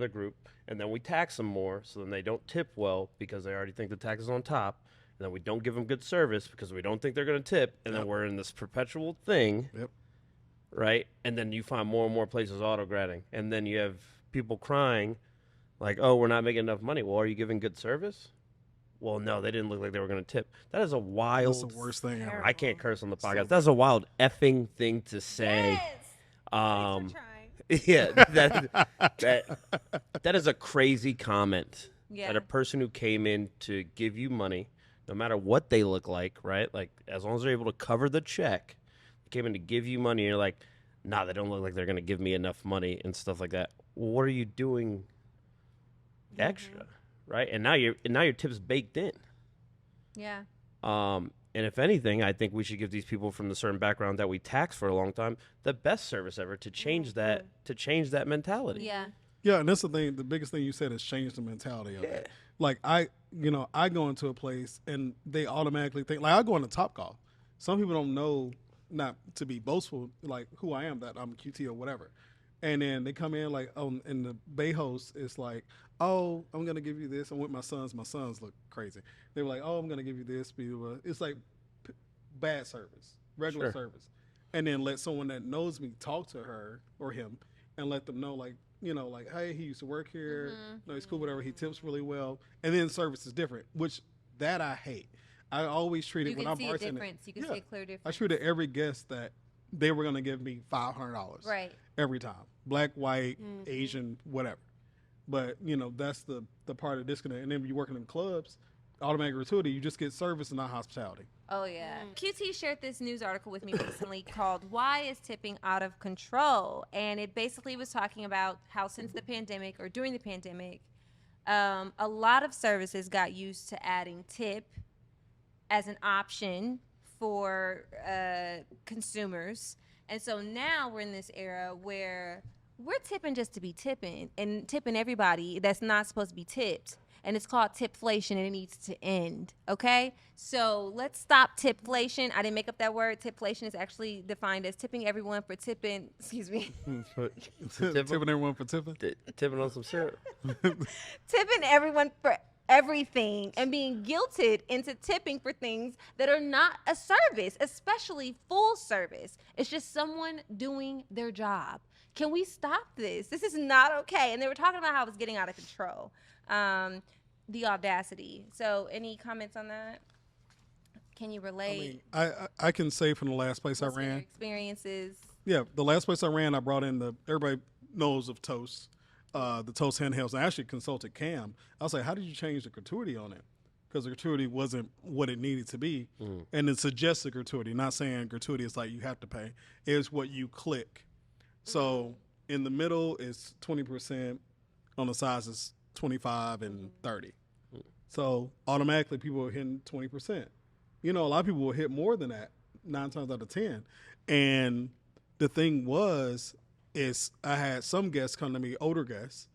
group, and then we tax them more, so then they don't tip well because they already think the tax is on top, and then we don't give them good service because we don't think they're going to tip, and then we're in this perpetual thing, right? And then you find more and more places auto-grading, and then you have people crying, like, "Oh, we're not making enough money." Well, are you giving good service? Well, no, they didn't look like they were going to tip. That is a wild. That's the worst thing ever. I can't curse on the podcast. That's a wild effing thing to say. Yeah, that is a crazy comment. Yeah. That a person who came in to give you money, no matter what they look like, right? Like, as long as they're able to cover the check, came in to give you money, and you're like, nah, they don't look like they're going to give me enough money and stuff like that. Well, what are you doing extra? Right, and now your tip's baked in. Yeah. And if anything, I think we should give these people from the certain background that we taxed for a long time the best service ever to change that mentality. Yeah. Yeah, and that's the thing. The biggest thing you said is change the mentality of it. Like I go into a place and they automatically think, like I go into Topgolf. Some people don't know, not to be boastful, like who I am, that I'm QT or whatever. And then they come in like, oh, and the bay host is like, oh, I'm going to give you this. I'm with my sons. My sons look crazy. They were like, oh, I'm going to give you this. It's like bad service, regular service. And then let someone that knows me talk to her or him and let them know, like, like, hey, he used to work here. No, he's cool, whatever. He tips really well. And then service is different, which that I hate. I always treat it when I'm bartending. You can see a difference. You can see a clear difference. I treated every guest that they were going to give me $500. Right. Every time. Black, white, Asian, whatever. But, that's the part of disconnect. And then when you work in clubs, automatic gratuity, you just get service and not hospitality. Oh, yeah. QT shared this news article with me recently called Why is Tipping Out of Control? And it basically was talking about how since the pandemic or during the pandemic, a lot of services got used to adding tip as an option for consumers. And so now we're in this era where we're tipping just to be tipping and tipping everybody that's not supposed to be tipped. And it's called tipflation, and it needs to end. Okay, so let's stop tipflation. I didn't make up that word. Tipflation is actually defined as tipping everyone for tipping. Excuse me, Tipping everyone for tipping. Tipping on some syrup. tipping everyone for everything and being guilted into tipping for things that are not a service, especially full service. It's just someone doing their job. Can we stop this? This is not okay. And they were talking about how it was getting out of control. The audacity. So any comments on that? Can you relate? I can say from the last place What's I your ran. experiences? Yeah, the last place I ran, I brought in everybody knows of Toast, the Toast handhelds. I actually consulted Cam. I was like, how did you change the gratuity on it? Because the gratuity wasn't what it needed to be. And it suggested gratuity, not saying gratuity is like you have to pay. It's what you click. So in the middle is 20%, on the sides is 25 and 30. So automatically people are hitting 20%. You know, a lot of people will hit more than that 9 times out of 10. And the thing is I had some guests come to me, older guests.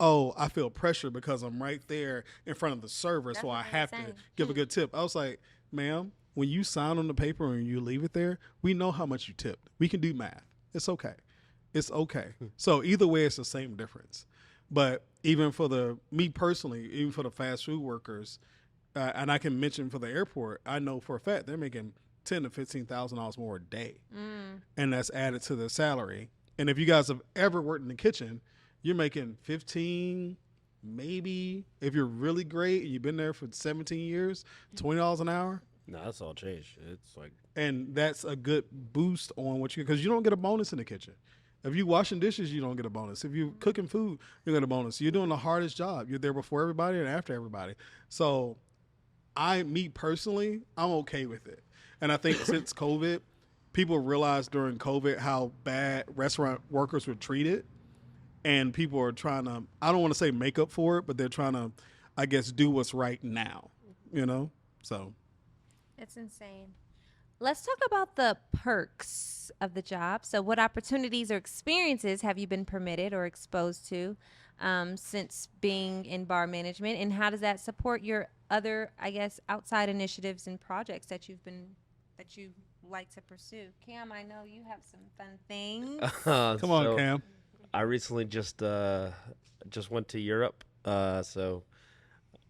Oh, I feel pressure because I'm right there in front of the server, so I have to give a good tip. I was like, ma'am, when you sign on the paper and you leave it there, we know how much you tipped. We can do math. It's okay. It's okay. So either way, it's the same difference. But even for me personally, even for the fast food workers, and I can mention for the airport, I know for a fact they're making $10,000 to $15,000 more a day, and that's added to their salary. And if you guys have ever worked in the kitchen, you're making 15, maybe if you're really great and you've been there for 17 years, $20 an hour. No, that's all changed. It's like, and that's a good boost on what because you don't get a bonus in the kitchen. If you washing dishes, you don't get a bonus. If you cooking food, you get a bonus. You're doing the hardest job. You're there before everybody and after everybody. So me personally, I'm okay with it. And I think since COVID, people realized during COVID how bad restaurant workers were treated. And people are trying to, I don't want to say make up for it, but they're trying to, I guess, do what's right now, you know? So. It's insane. Let's talk about the perks of the job. So what opportunities or experiences have you been permitted or exposed to since being in bar management? And how does that support your other, I guess, outside initiatives and projects that you like to pursue? Cam, I know you have some fun things. Come on, Cam. I recently just went to Europe, so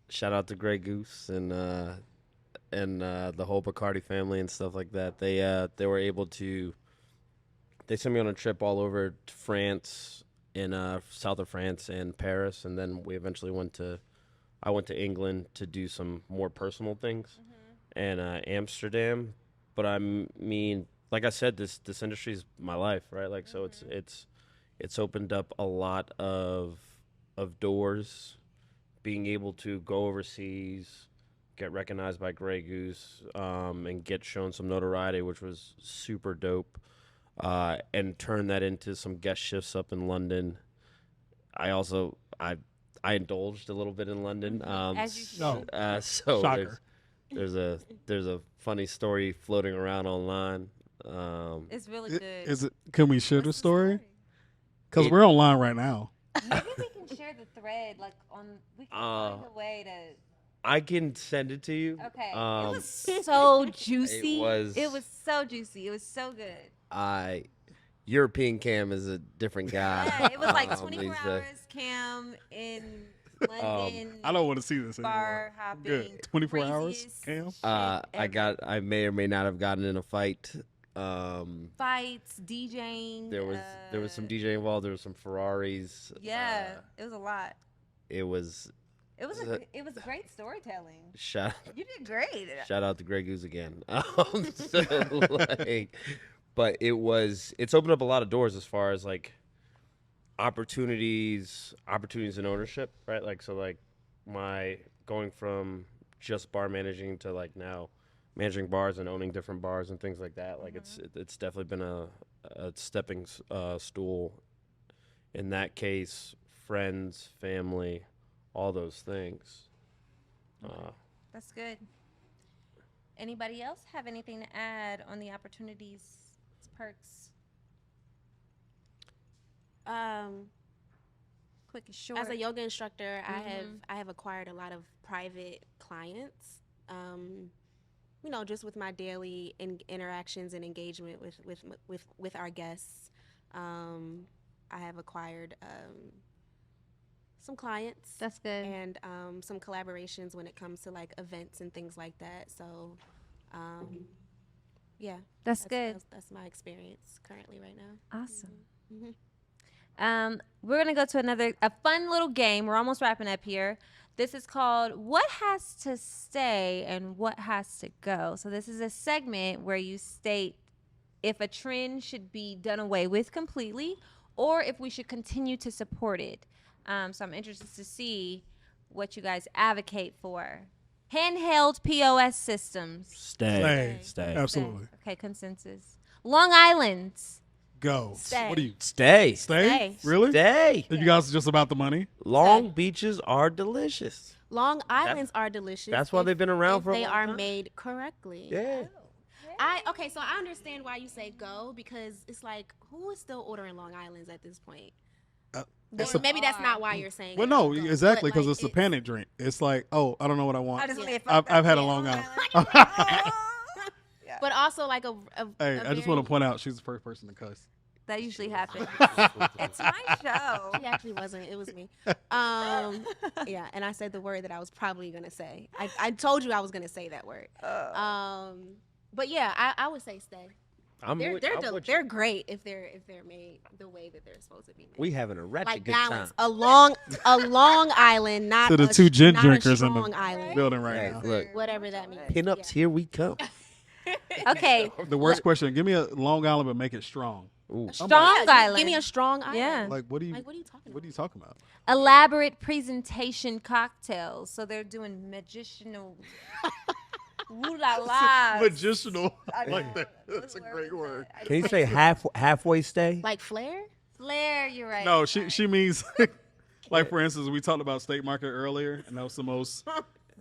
shout out to Grey Goose and the whole Bacardi family and stuff like that. They were able to. They sent me on a trip all over France, in south of France and Paris, and then we eventually I went to England to do some more personal things, and Amsterdam. But I mean, like I said, this industry is my life, right? Like, so it's opened up a lot of doors, being able to go overseas, get recognized by Grey Goose, and get shown some notoriety, which was super dope, and turn that into some guest shifts up in London. I indulged a little bit in London. As you should. So Shocker. there's a funny story floating around online. It's really good. Is it? Can we share the story? Because we're online right now. Maybe we can share the thread, like we can find a way to. I can send it to you. Okay. It was so juicy. It was so juicy. It was so good. European Cam is a different guy. Yeah, it was like 24 hours Cam in London. I don't want to see this bar anymore. hopping. Good. 24 hours, craziest Cam? shit I may or may not have gotten in a fight. Fights, DJing. There was some DJ involved. There was some Ferraris. Yeah, it was a lot. It was great storytelling. You did great. Shout out to Grey Goose again. But it's opened up a lot of doors as far as like opportunities in ownership, right? Like, so like my going from just bar managing to like now managing bars and owning different bars and things like that. Like it's definitely been a stepping stool. In that case, friends, family, all those things. That's good. Anybody else have anything to add on the opportunities, perks? Quick and short. As a yoga instructor, I have acquired a lot of private clients. Just with my daily interactions and engagement with our guests, I have acquired some clients. That's good. And some collaborations when it comes to like events and things like that. So, yeah, That's good. That's my experience currently right now. Awesome. Mm-hmm. We're going to go to a fun little game. We're almost wrapping up here. This is called What Has to Stay and What Has to Go. So this is a segment where you state if a trend should be done away with completely or if we should continue to support it. So I'm interested to see what you guys advocate for. Handheld POS systems. Stay. Absolutely. Okay, consensus. Long Island's. Go. Stay. What do you Stay. stay? Really? Stay. You guys are just about the money? Long beaches are delicious. Long Islands are delicious. That's why they've been around if for a they long are time. made correctly. Yeah. So I understand why you say go because it's like who is still ordering Long Islands at this point? It's Or maybe that's not why you're saying. Well, it, no, go. exactly, But, because like, it's the panic drink. It's like, oh, I don't know what I want. Yeah. I've had a Long Island. But also like Hey, I just want to point out she's the first person to cuss. That usually happens. It's my show. He actually wasn't. It was me. Yeah, and I said the word that I was probably gonna say. I told you I was gonna say that word. But yeah, I would say stay. They're great if they're made the way that they're supposed to be made. We having a ratchet Like good balance. time. A long island, not To the a, two gin not a drinkers in strong the island. building right Hey, now. look, Whatever that means. pinups, here we come. Okay. The worst question: give me a Long Island, but make it strong. Ooh. Strong Yeah, Island. Give me a strong island. Yeah. Like, what are you Like, what are you talking about? about? Elaborate presentation cocktails. So they're doing magicinal. Ooh la la. Medicinal. Like that. That's a great word. Can you say halfway stay? Like flair? Flair, you're right. No, she means like for instance, we talked about State Market earlier, and that was the most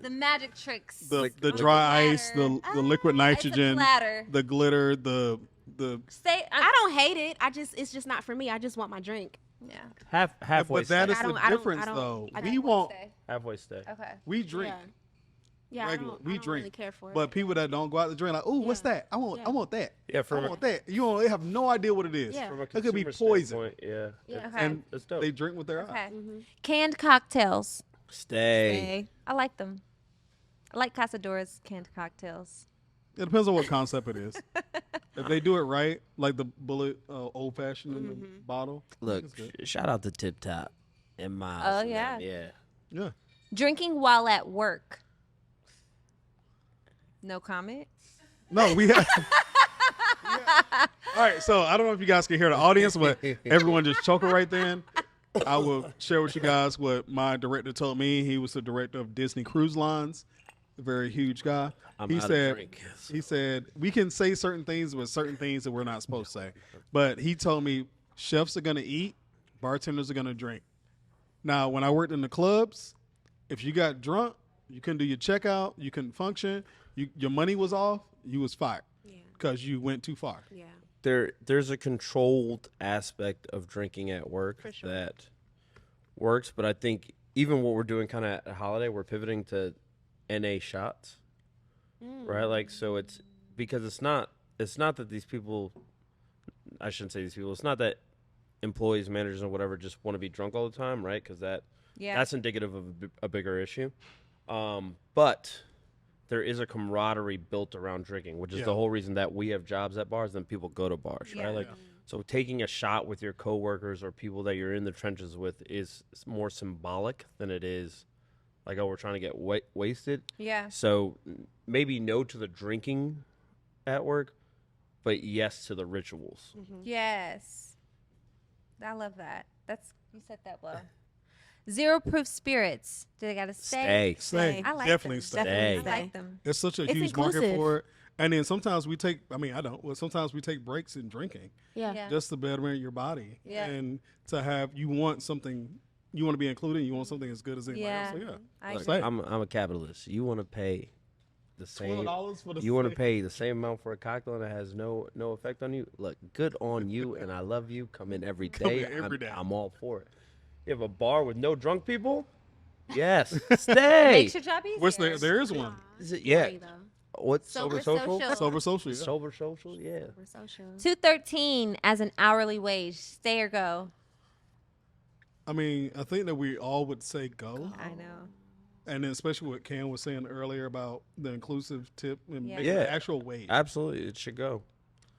The magic tricks. the dry ice, the liquid It's a nitrogen, platter. the glitter, the I don't hate it. It's just not for me. I just want my drink. Yeah. halfway but that stay. is I the don't- I don't- difference I don't- though. I We don't want Halfway stay. Okay. we drink. Yeah, Regular. We I don't drink. really care for But it. people that don't go out to drink, like, oh, what's Yeah. that? I want that. Yeah, I from want that. You have no idea what it is. Yeah. from a It could be consumer poison. standpoint, yeah. Yeah. Okay. And That's dope. they drink with their Okay. eyes. Canned cocktails. Stay. I like them. I like Casadora's canned cocktails. It depends on what concept it is. If they do it right, like the bullet old fashioned in the bottle. Look, it's good. shout out to Tip Top and Miles. Oh, and yeah. them, yeah. Yeah. Drinking while at work. No comment? No, we have. All right, so I don't know if you guys can hear the audience, but everyone just choking right then. I will share with you guys what my director told me. He was the director of Disney Cruise Lines, a very huge guy. I'm He out of said, drink. he said, we can say certain things, but certain things that we're not supposed to say. But he told me chefs are going to eat, bartenders are going to drink. Now, when I worked in the clubs, if you got drunk, you couldn't do your checkout, you couldn't function, your money was off, you was fired because you went too far. Yeah. There's a controlled aspect of drinking at work that works, but I think even what we're doing kind of at Holiday, we're pivoting to NA shots, right? Like, so it's because it's not that these people, I shouldn't say these people, it's not that employees, managers, and whatever just want to be drunk all the time, right? Because that's indicative of a bigger issue. But there is a camaraderie built around drinking, which is the whole reason that we have jobs at bars and people go to bars, right? Like, so taking a shot with your coworkers or people that you're in the trenches with is more symbolic than it is like, oh, we're trying to get wasted. Yeah. So maybe no to the drinking at work, but yes to the rituals. Yes. I love that. You said that well. Zero proof spirits. Do they gotta stay? Stay. I like Definitely them. stay. I like them. It's such a It's huge market inclusive. for it. And then sometimes we take, I mean, I don't, well, sometimes we take breaks in drinking Yeah. just to betterment your body. Yeah. And to have, you want something, you want to be included, you want something as good as anybody Yeah. else. So, yeah. I Look, agree. Stay. I'm a capitalist. You want to pay the same. $12 for the You want to same- pay the same amount for a cocktail that has no effect on you? Look, good on you, and I love you. Come in every day. in every day. I'm all for it. You have a bar with no drunk people? Yes, stay. Makes your job easier. Which there is one. Is it? Yeah. Free, though. What Sober sober social? social. Sober social. Yeah. Sober social. Yeah. We're social. 213 as an hourly wage. Stay or go. I mean, I think that we all would say go. I know. And then especially what Cam was saying earlier about the inclusive tip and Yeah. making Yeah. the actual wage. Absolutely, it should go.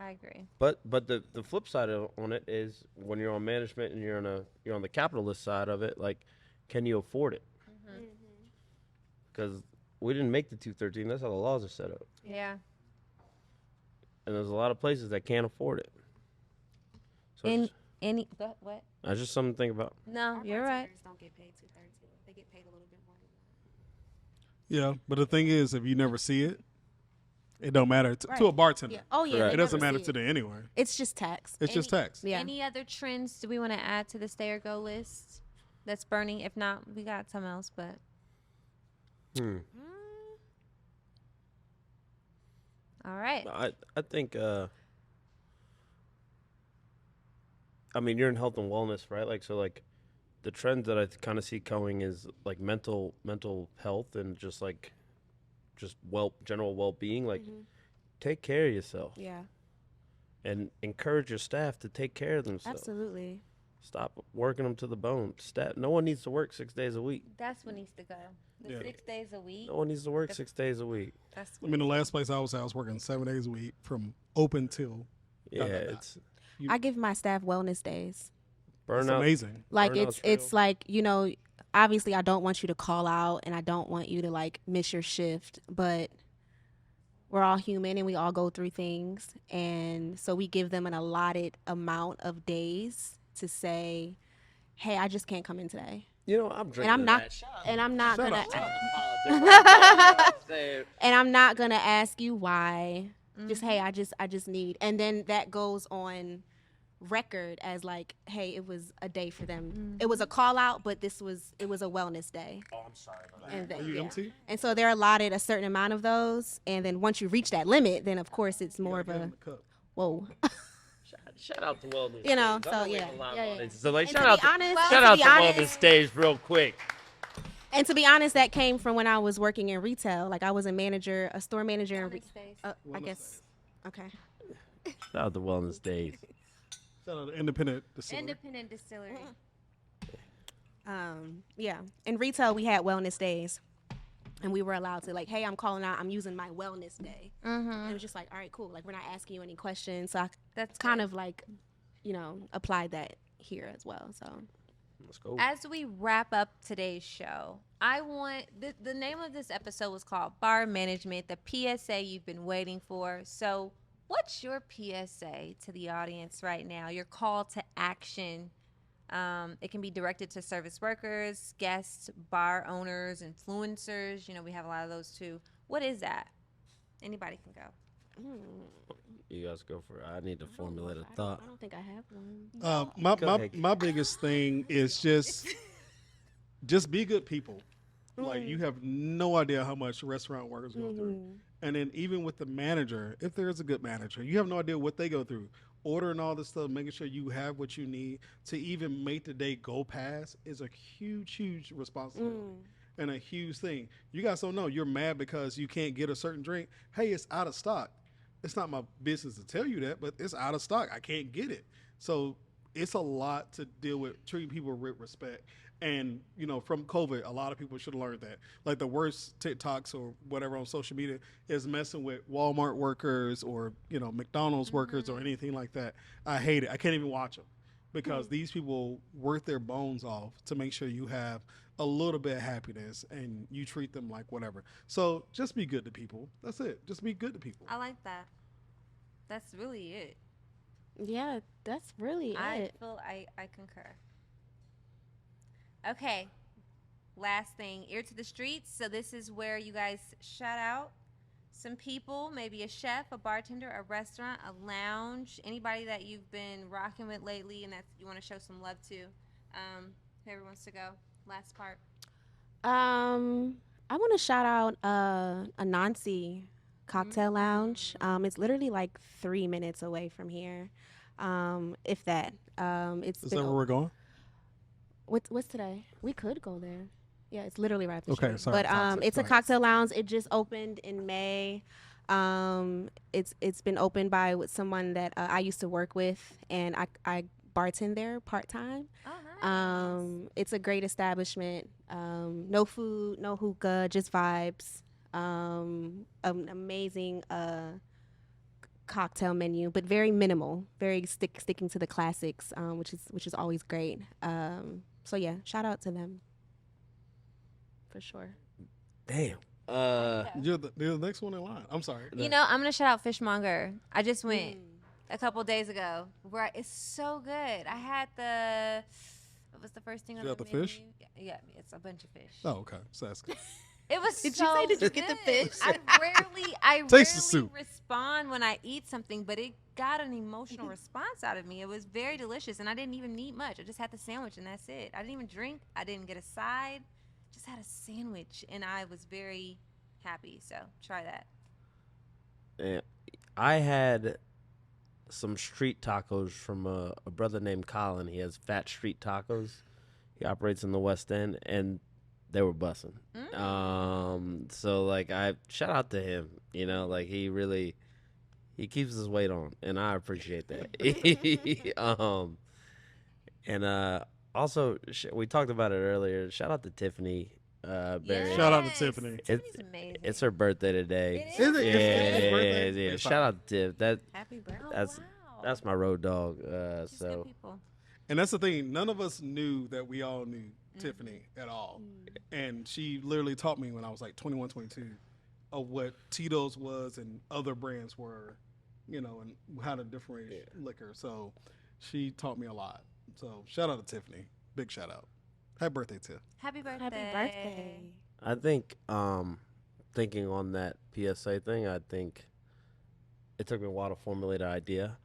I agree. But the flip side on it is when you're on management and you're on the capitalist side of it, like, can you afford it? Because we didn't make the 213. That's how the laws are set up, Yeah. and there's a lot of places that can't afford it. So it's What? that's just something to think about. No, Our you're right. bartenders don't get paid 213. They get paid a little bit more than that. Yeah, but the thing is, if you never see it, it don't matter to a Right. bartender. Yeah. Oh yeah. Correct. they It doesn't never matter see to it. them anyway. It's just tax. It's just tax. Yeah. Any other trends do we want to add to the stay or go list that's burning? If not, we got something else. But all right. I think. I mean, you're in health and wellness, right? Like, so, like, the trends that I kind of see coming is like mental health and just general well-being. Like, take care of yourself Yeah. and encourage your staff to take care of themselves. Absolutely. Stop working them to the bone. No one needs to work 6 days a week. That's what needs to go. The Yeah. 6 days a week. No one needs to work 6 days a week. That's I mean, the last place I was working 7 days a week from open till. Yeah, no. it's I give my staff wellness days. It's burnout. amazing. Like Burnout's it's real. like, you know, obviously I don't want you to call out and I don't want you to like miss your shift, but we're all human and we all go through things, and so we give them an allotted amount of days to say, hey, I just can't come in today. You know, I'm drinking. And I'm not that. Shut up. and I'm not Shut gonna up. and I'm not gonna ask you why. Just hey, I just need, and then that goes on record as like, hey, it was a day for them. It was a call out, but it was a wellness day. Oh, I'm sorry about that. And then, Are you yeah. empty? And so they're allotted a certain amount of those, and then once you reach that limit, then of course it's more of Get in a the cup. whoa. Shout out to wellness. You know, Days. so I don't yeah, wait a lot yeah, on yeah. it. So like, And shout to out be to honest, shout and out to to be wellness honest, stage real quick. and to be honest, that came from when I was working in retail. Like I was a store manager in I Wellness guess. Okay. Shout out to wellness days. Shout out to Independent Distilling. Independent Distillery. Yeah. In retail, we had wellness days, and we were allowed to like, hey, I'm calling out. I'm using my wellness day. And it was just like, all right, cool. Like we're not asking you any questions. So that's kind of like, you know, applied that here as well. So Let's go. As we wrap up today's show, I want the name of this episode was called Bar Management, the PSA you've been waiting for. So, what's your PSA to the audience right now? Your call to action. It can be directed to service workers, guests, bar owners, influencers. You know, we have a lot of those too. What is that? Anybody can go. You guys go for it. I need to formulate a thought. I don't think I have one. Go ahead. My biggest thing is just be good people. Like you have no idea how much restaurant workers go through. And then even with the manager, if there is a good manager, you have no idea what they go through. Ordering all this stuff, making sure you have what you need to even make the day go past is a huge responsibility. And a huge thing. You guys don't know you're mad because you can't get a certain drink. Hey, it's out of stock. It's not my business to tell you that, but it's out of stock. I can't get it. So it's a lot to deal with, treating people with respect. And, you know, from COVID, a lot of people should have learned that. Like the worst TikToks or whatever on social media is messing with Walmart workers or, you know, McDonald's workers or anything like that. I hate it. I can't even watch them because these people work their bones off to make sure you have a little bit of happiness and you treat them like whatever. So just be good to people. That's it. Just be good to people. I like that. That's really it. Yeah, that's really I it. feel I concur. Okay. Last thing, ear to the streets. So this is where you guys shout out some people, maybe a chef, a bartender, a restaurant, a lounge, anybody that you've been rocking with lately and that you want to show some love to. Whoever wants to go. Last part. I want to shout out Anansi Cocktail Lounge. It's literally like 3 minutes away from here, if that. It's Is been that where we're going? what's today? We could go there. Yeah, it's literally right up the Okay, street. sorry, But toxic. it's Go a ahead. cocktail lounge. It just opened in May. It's been opened by someone that I used to work with, and I bartend there part time. Oh, nice. It's a great establishment. No food, no hookah, just vibes. An amazing cocktail menu, but very minimal, very sticking to the classics, which is always great. So yeah, shout out to them for sure. Damn. You're the next one in line. I'm sorry. You know, I'm gonna shout out Fishmonger. I just went a couple days ago. Where it's so good. I had what was the first thing on You the had the menu? fish? Yeah, it's a bunch of fish. Oh, okay. So that's good. It was Did so you say, did you get the good. fish? I rarely Taste the soup. respond when I eat something, but it got an emotional response out of me. It was very delicious, and I didn't even need much. I just had the sandwich, and that's it. I didn't even drink. I didn't get a side. Just had a sandwich, and I was very happy. So try that. Yeah, I had some street tacos from a brother named Colin. He has Fat Street Tacos. He operates in the West End, and they were bussing. So like, I shout out to him. You know, like he keeps his weight on, and I appreciate that. And also we talked about it earlier. Shout out to Tiffany. Berry. Shout out to Tiffany. Tiffany's amazing. It's her birthday today. It is? Is it? Yeah, It's her birthday? yeah. It's Shout out to Tiff. Happy birthday. That's my road dog. Just good So people. And that's the thing. None of us knew that we all knew Tiffany at all. And she literally taught me when I was like 21, 22 of what Tito's was and other brands were, you know, and how to differentiate liquor. So she taught me a lot. So shout out to Tiffany. Big shout out. Happy birthday, Tiff. Happy birthday. Happy birthday. I think thinking on that PSA thing, I think it took me a while to formulate an idea.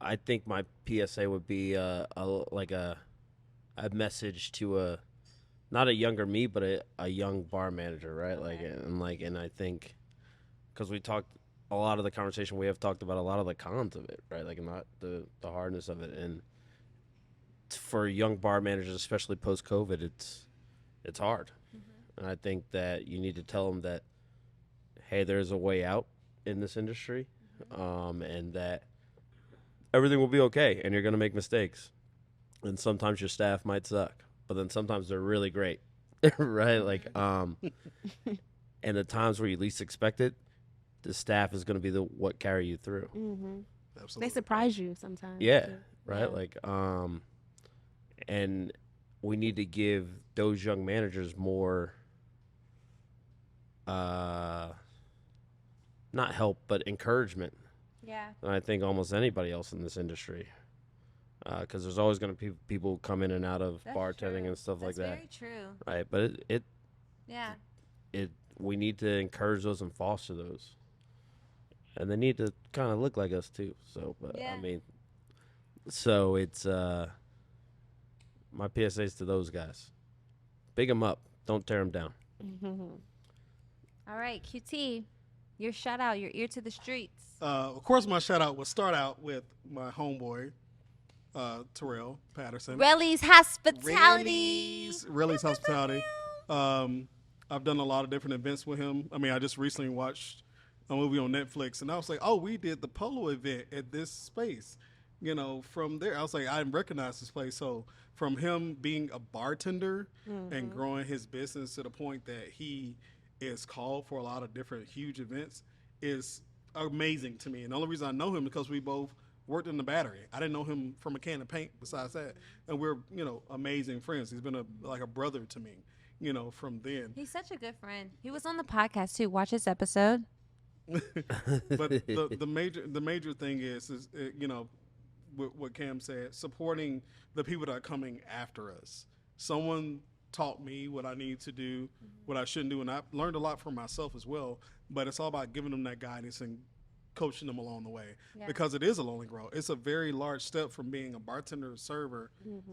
I think my PSA would be a message to not a younger me, but a young bar manager, right? Okay. And I think because we talked a lot of the conversation, we have talked about a lot of the cons of it, right? Like not the hardness of it, and for young bar managers, especially post COVID, it's hard. And I think that you need to tell them that, hey, there's a way out in this industry, and that everything will be okay, and you're going to make mistakes. And sometimes your staff might suck, but then sometimes they're really great, right? Like, and the times where you least expect it, the staff is going to be what carry you through. Absolutely. They surprise you sometimes. Yeah, too. right? Yeah. Like, and we need to give those young managers more, not help, but encouragement. Yeah. Than I think almost anybody else in this industry. Because there's always going to be people who come in and out of That's bartending true. and stuff like That's that. very true. Right, but Yeah. we need to encourage those and foster those. And they need to kind of look like us too. So, but Yeah. I mean, so it's my PSAs to those guys. Big them up. Don't tear them down. All right, QT, your shout out, your ear to the streets. Of course, my shout out would start out with my homeboy, Terrell Patterson. Relly's Hospitality. Relly's Hospitality. I've done a lot of different events with him. I mean, I just recently watched a movie on Netflix, and I was like, oh, we did the polo event at this space. You know, from there, I was like, I didn't recognize this place. So from him being a bartender and growing his business to the point that he is called for a lot of different huge events is amazing to me. And the only reason I know him is because we both worked in the Battery. I didn't know him from a can of paint besides that. And we're, you know, amazing friends. He's been like a brother to me, you know, from then. He's such a good friend. He was on the podcast too. Watch this episode. But the major thing is you know, what Cam said, supporting the people that are coming after us. Someone taught me what I need to do, what I shouldn't do, and I learned a lot from myself as well. But it's all about giving them that guidance and coaching them along the way, because it is a lonely road. It's a very large step from being a bartender, server,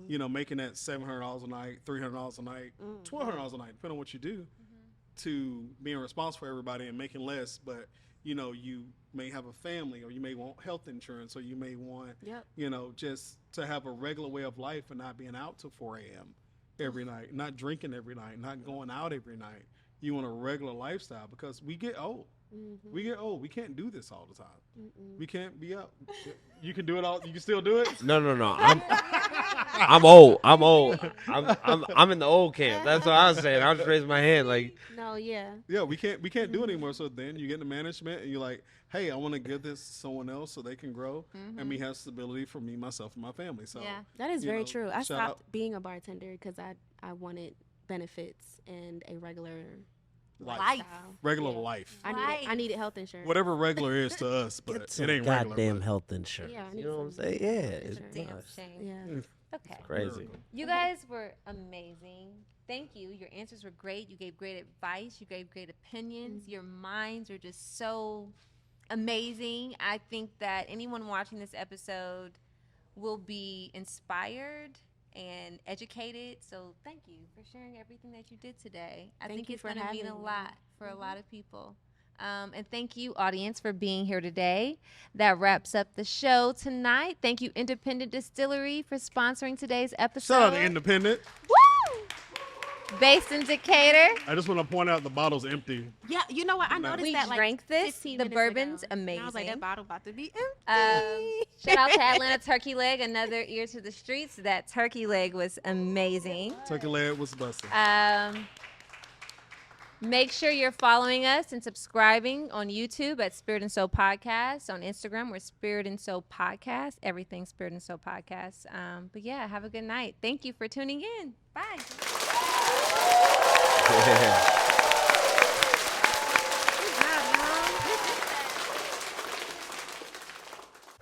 you know, making that $700 a night, $300 a night, $1,200 a night, depending on what you do, to being responsible for everybody and making less, but you know, you may have a family, or you may want health insurance, or you may want, you know, just to have a regular way of life and not being out till 4 a.m. every night, not drinking every night, not going out every night. You want a regular lifestyle, because we get old. We get old. We can't do this all the time. We can't be up. You can do it all. You can still do it. No. I'm old. I'm in the old camp. That's what I was saying. I just raised my hand like. No, yeah. Yeah, we can't do it anymore. So then you get the management, and you're like, hey, I want to give this to someone else so they can grow, and me have stability for me, myself, and my family. So yeah, that is very true. I stopped out. being a bartender because I wanted benefits and a regular life. Regular life. I needed health insurance. Whatever regular is to us, but it ain't regular. Goddamn health insurance. Yeah, you know what I'm saying? Yeah, it's Damn nice. shame. Yeah. Okay. Crazy. You guys were amazing. Thank you. Your answers were great. You gave great advice. You gave great opinions. Your minds are just so amazing. I think that anyone watching this episode will be inspired and educated. So thank you for sharing everything that you did today. I think it's going to mean a lot for a lot of people. And thank you, audience, for being here today. That wraps up the show tonight. Thank you, Independent Distillery, for sponsoring today's episode. Shout out to Independent. Woo! Based in Decatur. I just want to point out the bottle's empty. Yeah, you know what? I noticed We that like drank this. 15 The minutes bourbon's ago. amazing. And I was like, that bottle about to be empty. Shout out to Atlanta Turkey Leg, another ear to the streets. That turkey leg was amazing. Turkey leg was busted. Make sure you're following us and subscribing on YouTube at Spirit and Soul Podcast. On Instagram, we're Spirit and Soul Podcast. Everything Spirit and Soul Podcast. But yeah, have a good night. Thank you for tuning in. Bye.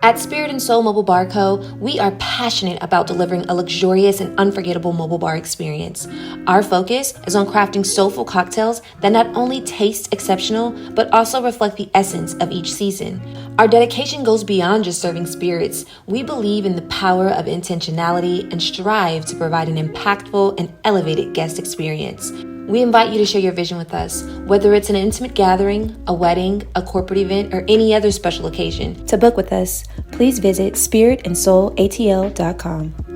At Spirit and Soul Mobile Bar Co., we are passionate about delivering a luxurious and unforgettable mobile bar experience. Our focus is on crafting soulful cocktails that not only taste exceptional, but also reflect the essence of each season. Our dedication goes beyond just serving spirits. We believe in the power of intentionality and strive to provide an impactful and elevated guest experience. We invite you to share your vision with us, whether it's an intimate gathering, a wedding, a corporate event, or any other special occasion. To book with us, please visit spiritandsoulatl.com.